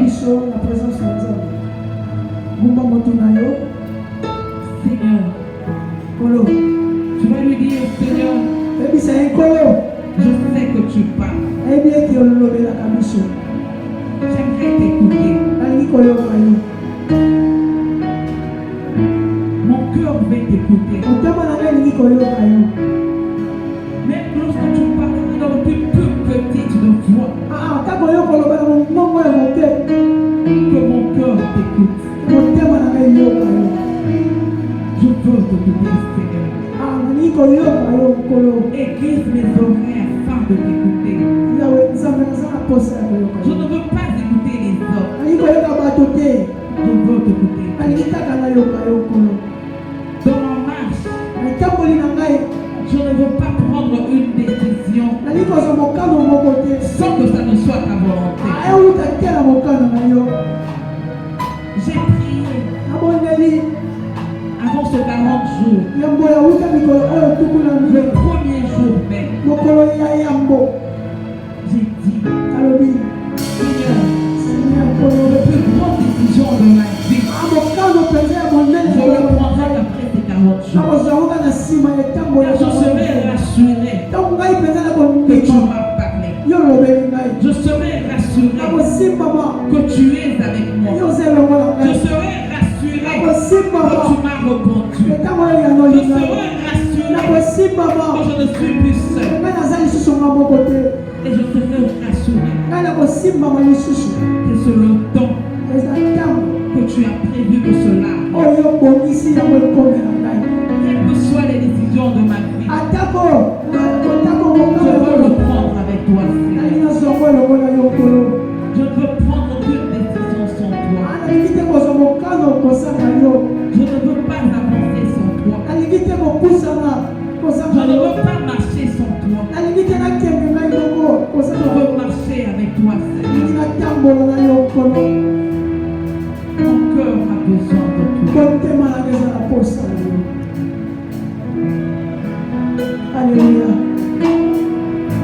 Seigneur, tu vas lui dire, Seigneur, je sais que tu parles. J'aimerais t'écouter. Mon cœur veut t'écouter. Même lorsque tu parles dans une toute petite voix, que mon cœur t'écoute. Je veux t'écouter, Seigneur. Aiguise mes oreilles afin de t'écouter. Je ne veux pas écouter les autres. Je veux t'écouter. Dans ma marche, je ne veux pas prendre une décision sans que ça ne soit ta volonté. J'ai prié avant ce 40 jours. Le premier jour même, j'ai dit, Seigneur, la plus grande décision de ma vie, je le prendrai après ces 40 jours. Car je serai rassuré que tu m'as parlé. Je serai rassuré que tu es avec moi. Je serai rassuré que tu m'as répondu. Je serai rassuré que je ne suis plus seul. Et je serai rassuré que c'est le temps que tu as prévu de cela. Quelles que soient les décisions de ma vie, je veux le prendre avec toi, Seigneur. Je ne veux prendre aucune décision sans toi. Je ne veux pas avancer sans toi. Je ne veux pas marcher sans toi. Je veux marcher avec toi, Seigneur. Mon cœur a besoin de toi. Alléluia.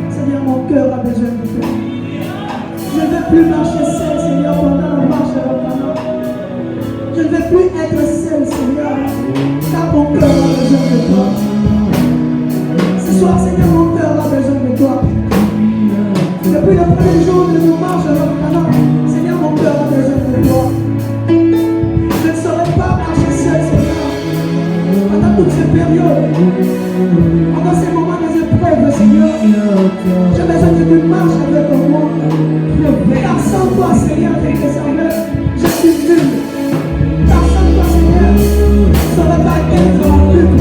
Seigneur, mon cœur a besoin de toi. Je ne veux plus marcher seul, Seigneur, pendant la marche de la parole. Je ne veux plus être seul, Seigneur, car mon cœur a besoin de toi. Ce soir, Seigneur, mon cœur a besoin de toi. Depuis le premier jour de nos marches de la parole, Seigneur, mon cœur a besoin de toi. Je ne saurais pas marcher seul, Seigneur, pendant toutes ces périodes, pendant ces moments des épreuves, Seigneur. J'ai besoin que tu marches avec moi. Car sans toi, Seigneur, je suis nul. Car sans toi, Seigneur, je ne saurais pas quel grand but.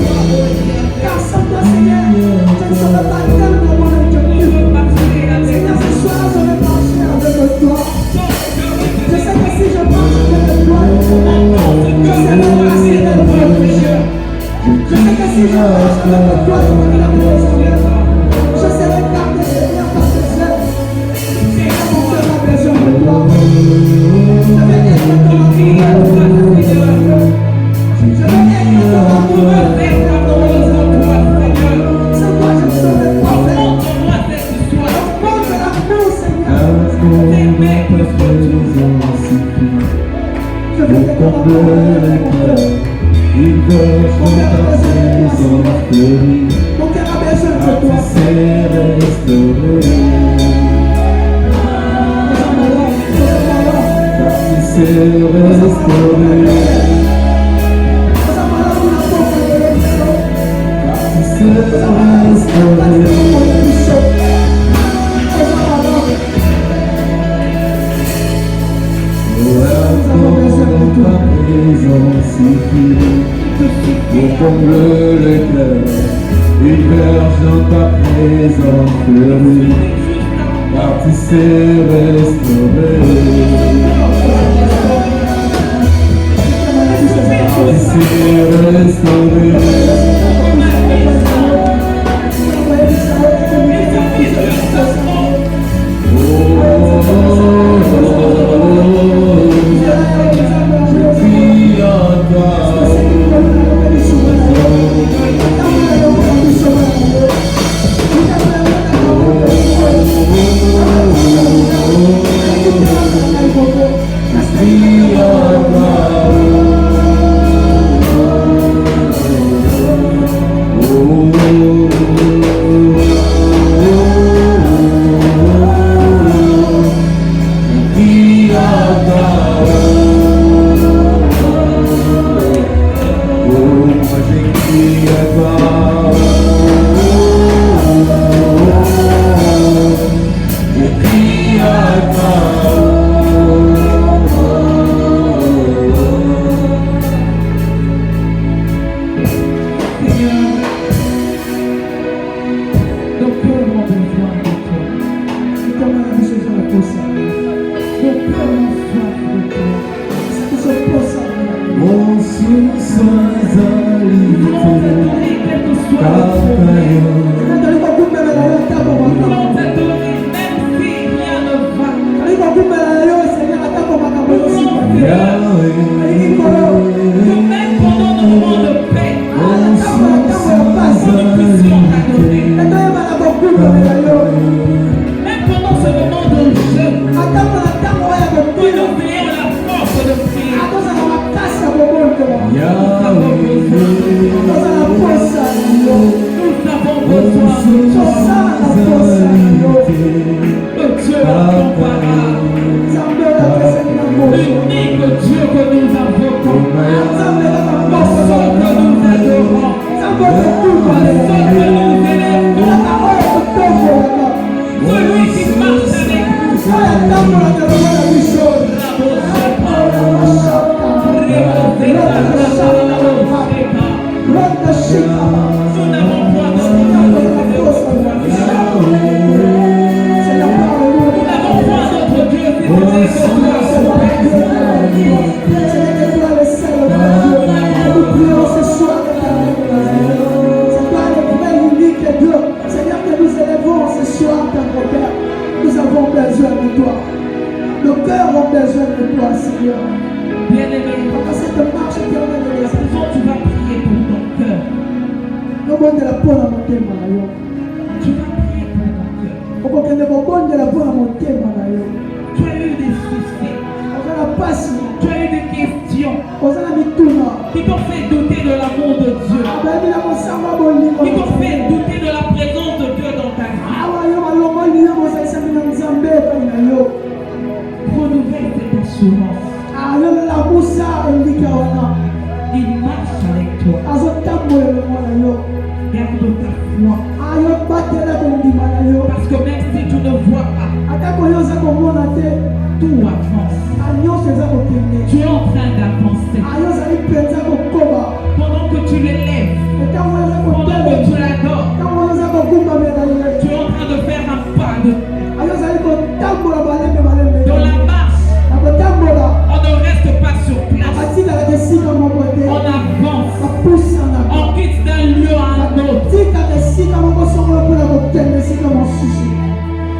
Car sans toi, Seigneur, je ne saurais pas quel moment je peux. Seigneur, ce soir, je vais marcher avec toi. Je sais que si je marche avec toi, je serai passé de toi. Je sais que si je marche avec toi, je vais la Seigneur. Je serai gardé, Seigneur, par tes œuvres. Seigneur, mon cœur a besoin de toi. Je vais être dans la vie, Seigneur. les cœurs, une verge dans ta présence fleurie. Mon cœur a besoin de Car toi. tu sais restaurer. Car tu sais restaurer. Car tu sais restaurer. Dans ta présence infinie, pour combler les cœurs, une verge dans ta présence fleurie, car tu sais restaurer. Car tu sais restaurer.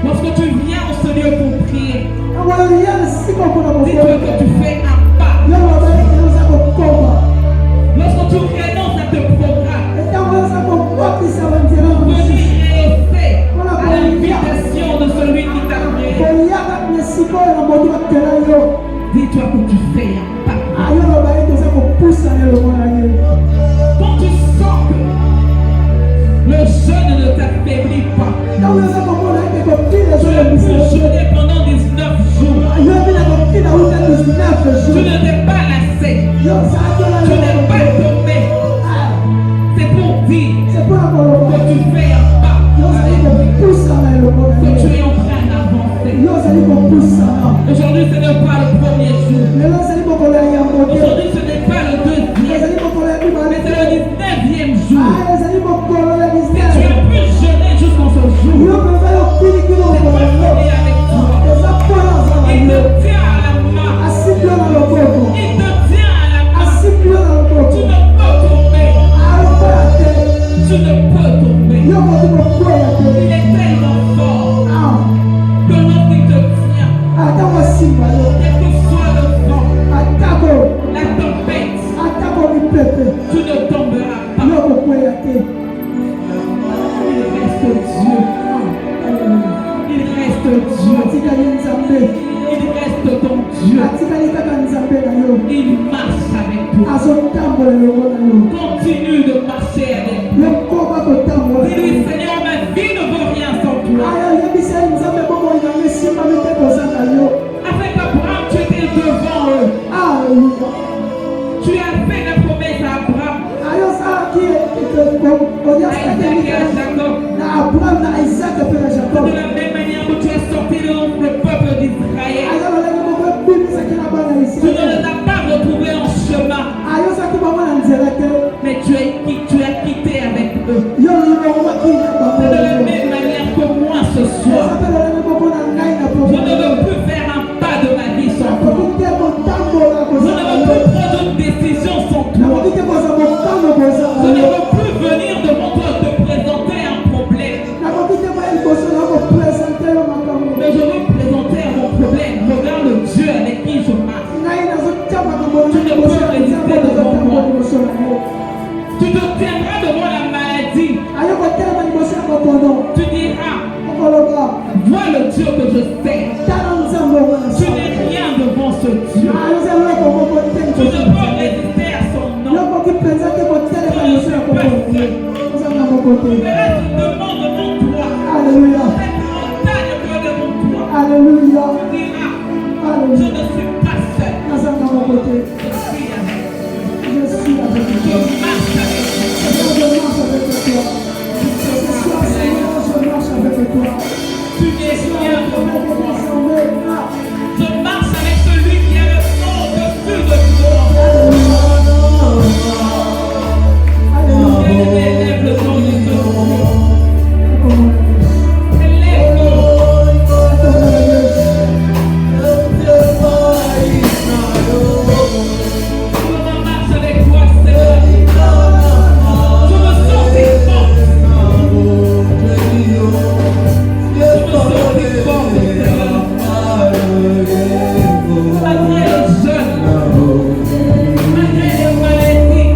Lorsque tu viens au Seigneur pour prier, dis-toi que tu fais un pas. Lorsque tu renonces à te programme, venir rehausser à l'invitation de celui qui t'a créé, dis-toi que tu fais un pas. Quand tu sens que le jeûne ne t'affaiblit pas, tu as pu jeûner pendant 19 jours. Tu ne t'es pas lassé. Tu n'es pas tombé. C'est pour dire que tu fais un pas. Que tu es en train d'avancer. Aujourd'hui, ce n'est pas le premier jour. Aujourd'hui, ce n'est pas le deuxième. Mais c'est le 19e jour. Si tu as pu jeûner jusqu'en ce jour, c'est pas fini avec toi. Il te tient à la main. Il te tient à la main. Tu ne peux tomber. Tu ne peux tomber. Il est tellement fort que lorsqu'il te tient, quel que soit le vent, la tempête, tu ne tomberas pas. Il reste Dieu. Il reste Dieu. Il reste ton Dieu. Il marche avec toi. Continue de marcher avec lui. Dis-lui, Seigneur, ma vie ne vaut rien sans toi. Avec Abraham, tu étais devant eux. Tu as fait la promesse à Abraham, à Isaac et à Jacob. De la même manière que tu as sorti le peuple d'Israël, tu ne les as pas retrouvés en chemin, mais tu as quitté avec eux. C'est de la même manière que moi ce soir, je ne veux plus faire un pas de ma vie sans toi. Je ne veux plus prendre une décision sans toi. Je ne veux plus venir devant toi te présenter un problème. Mais je veux présenter mon problème. Regarde le Dieu avec qui je marche. Tu ne peux résister devant moi. Tu te tiendras devant la maladie. Tu diras, vois le Dieu que je sais. Tu n'es rien devant ce Dieu. Tu ne peux résister à son nom. Tu ne suis pas seul. Mais là, tu demandes devant toi. Cette montagne que devant toi. Tu diras, je ne suis pas seul. Je suis avec toi. Je marche avec toi. Tu n'es rien devant moi. Je marche avec celui qui a le nom au-dessus de moi. Élève le nom de Dieu. Élève-le. Je marche avec toi, Seigneur. Je me sens si fort. Je me sens si fort, Seigneur. Malgré le jeûne, malgré les maladies,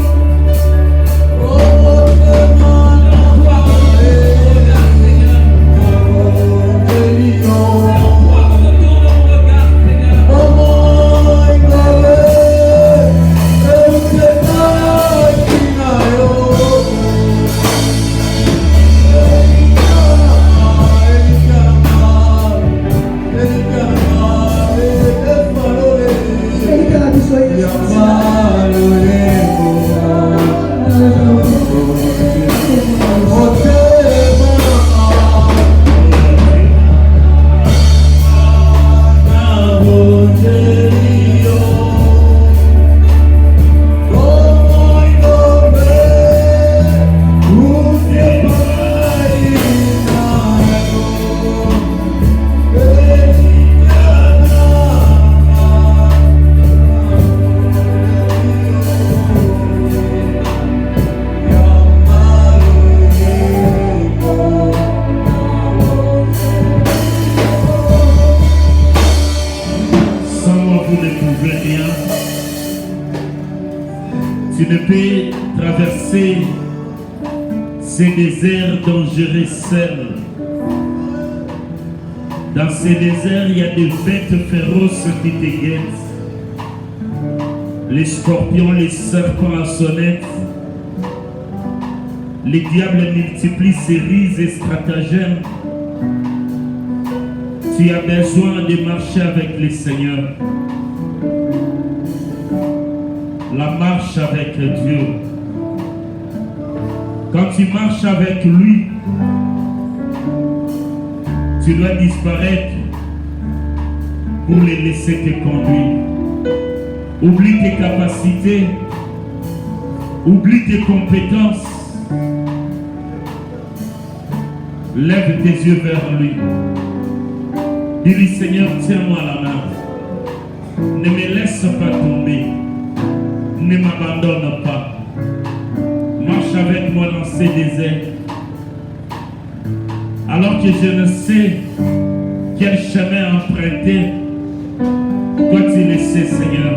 Tu ne peux traverser ces déserts dangereux seul. Dans ces déserts, il y a des bêtes féroces qui te guettent. les scorpions, les serpents à sonnette. Les diables multiplient ses rises et stratagèmes. Tu as besoin de marcher avec le Seigneur. La marche avec Dieu. Quand tu marches avec lui, tu dois disparaître pour les laisser te conduire. Oublie tes capacités, oublie tes compétences. Lève tes yeux vers lui. Dis-lui, Seigneur, tiens-moi la main. Ne me laisse pas tomber. Ne m'abandonne pas. Marche avec moi dans ces déserts. Alors que je ne sais quel chemin emprunter, toi tu le sais, Seigneur.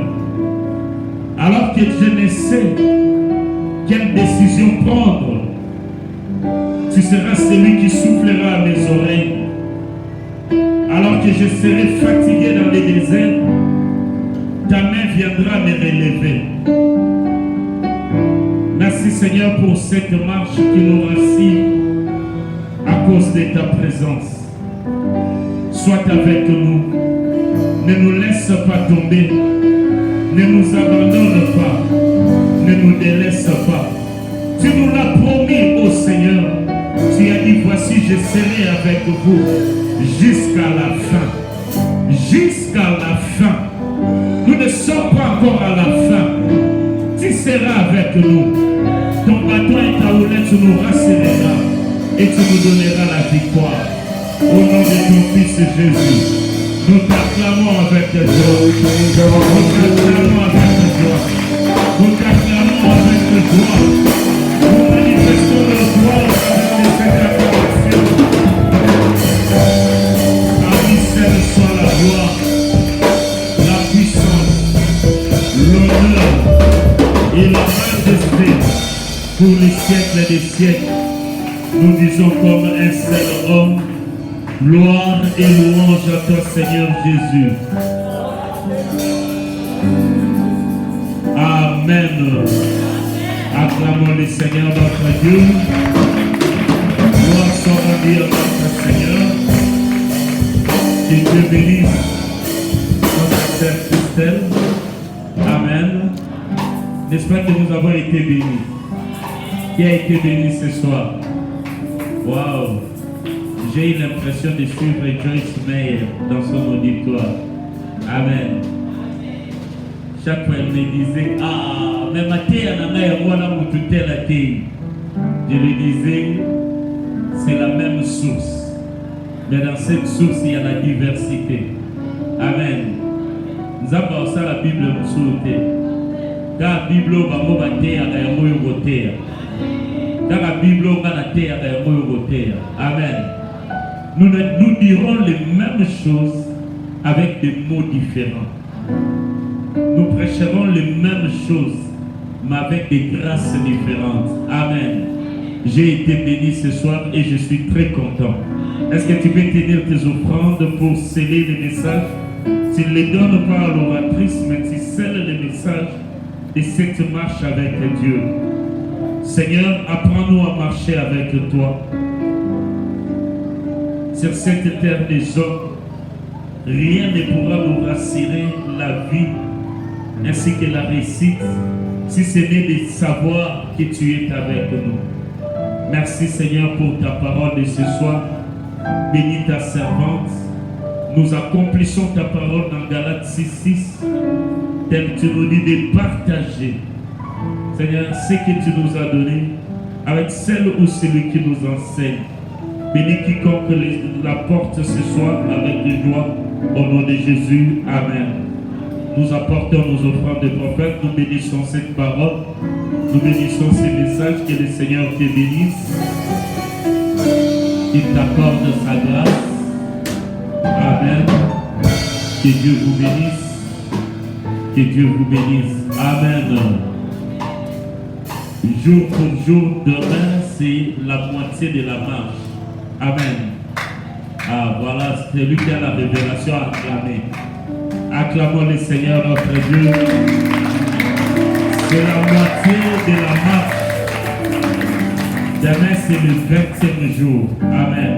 Alors que je ne sais quelle décision prendre, tu seras celui qui soufflera à mes oreilles. Alors que je serai fatigué dans les déserts, ta main viendra me relever. Merci Seigneur pour cette marche qui nous rassure à cause de ta présence. Sois avec nous. Ne nous laisse pas tomber. Ne nous abandonne pas. Ne nous délaisse pas. Tu nous l'as promis, ô Seigneur. Tu as dit, voici, je serai avec vous jusqu'à la fin. Jusqu'à la fin. Nous ne sommes pas encore à la fin. Tu seras avec nous. Ton bâton et ta houlette, tu nous rassureras et tu nous donneras la victoire. Au nom de ton Fils Jésus, nous t'acclamons avec joie. Nous t'acclamons avec joie. Nous t'acclamons avec joie. Nous manifestons notre joie avec cette acclamation. À lui seul soit la gloire, la puissance, l'honneur et la majesté pour les siècles des siècles. Nous disons comme un seul homme, gloire et louange à toi Seigneur Jésus. Amen. Acclamons le Seigneur notre Dieu. Gloire soit rendue à notre Seigneur. Que Dieu bénisse notre sœur Christelle. Amen. N'est-ce pas que nous avons été bénis? Qui a été béni ce soir? Waouh! J'ai eu l'impression de suivre Joyce Meyer dans son auditoire. Amen. Chaque fois elle me disait, ah, mais ma terre n'a pas eu la terre. Je lui disais, c'est la même source. Mais dans cette source, il y a la diversité. Amen. Nous avons ça la Bible nous souhaite. Car la Bible va me terre à la terre. Dans la Bible, on va la terre à Amen. Nous dirons les mêmes choses avec des mots différents. Nous prêcherons les mêmes choses, mais avec des grâces différentes. Amen. J'ai été béni ce soir et je suis très content. Est-ce que tu peux tenir tes offrandes pour sceller les messages? Tu ne les donnes pas à l'oratrice, mais tu scelles les messages de cette marche avec Dieu. Seigneur, apprends-nous à marcher avec toi. Sur cette terre des hommes, rien ne pourra nous rassurer la vie ainsi que la réussite si ce n'est de savoir que tu es avec nous. Merci Seigneur pour ta parole de ce soir. Bénis ta servante. Nous accomplissons ta parole dans Galates 6:6, tel que tu nous dis de partager, Seigneur, ce que tu nous as donné avec celle ou celui qui nous enseigne. Bénis quiconque la porte ce soir avec joie. Au nom de Jésus, Amen. Nous apportons nos offrandes de prophète. Nous bénissons cette parole. Nous bénissons ces messages. Que le Seigneur te bénisse. Il t'accorde sa grâce. Amen. Que Dieu vous bénisse. Que Dieu vous bénisse. Amen. Jour pour jour, demain, c'est la moitié de la marche. Amen. Ah, voilà, c'est lui qui a la révélation à acclamer. Acclamons le Seigneur notre Dieu. de la moitié de la marche. Demain, c'est le 20e jour. Amen.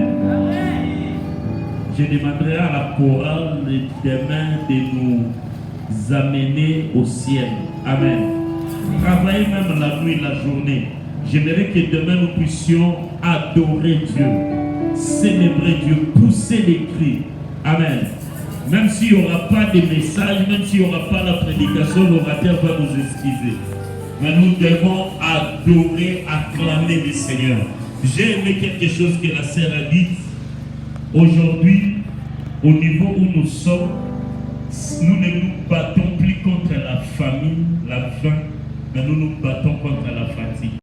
Je demanderai à la chorale demain de nous amener au ciel. Amen. Travaillez même la nuit et la journée. J'aimerais que demain nous puissions adorer Dieu, célébrer Dieu, pousser les cris. Amen. Même s'il n'y aura pas de message, même s'il n'y aura pas la prédication, l'orateur va nous excuser. Mais nous devons adorer, acclamer le Seigneur. J'ai aimé quelque chose que la sœur a dit. Aujourd'hui, au niveau où nous sommes, nous ne nous battons plus contre la famine, la faim, mais nous nous battons contre la fatigue.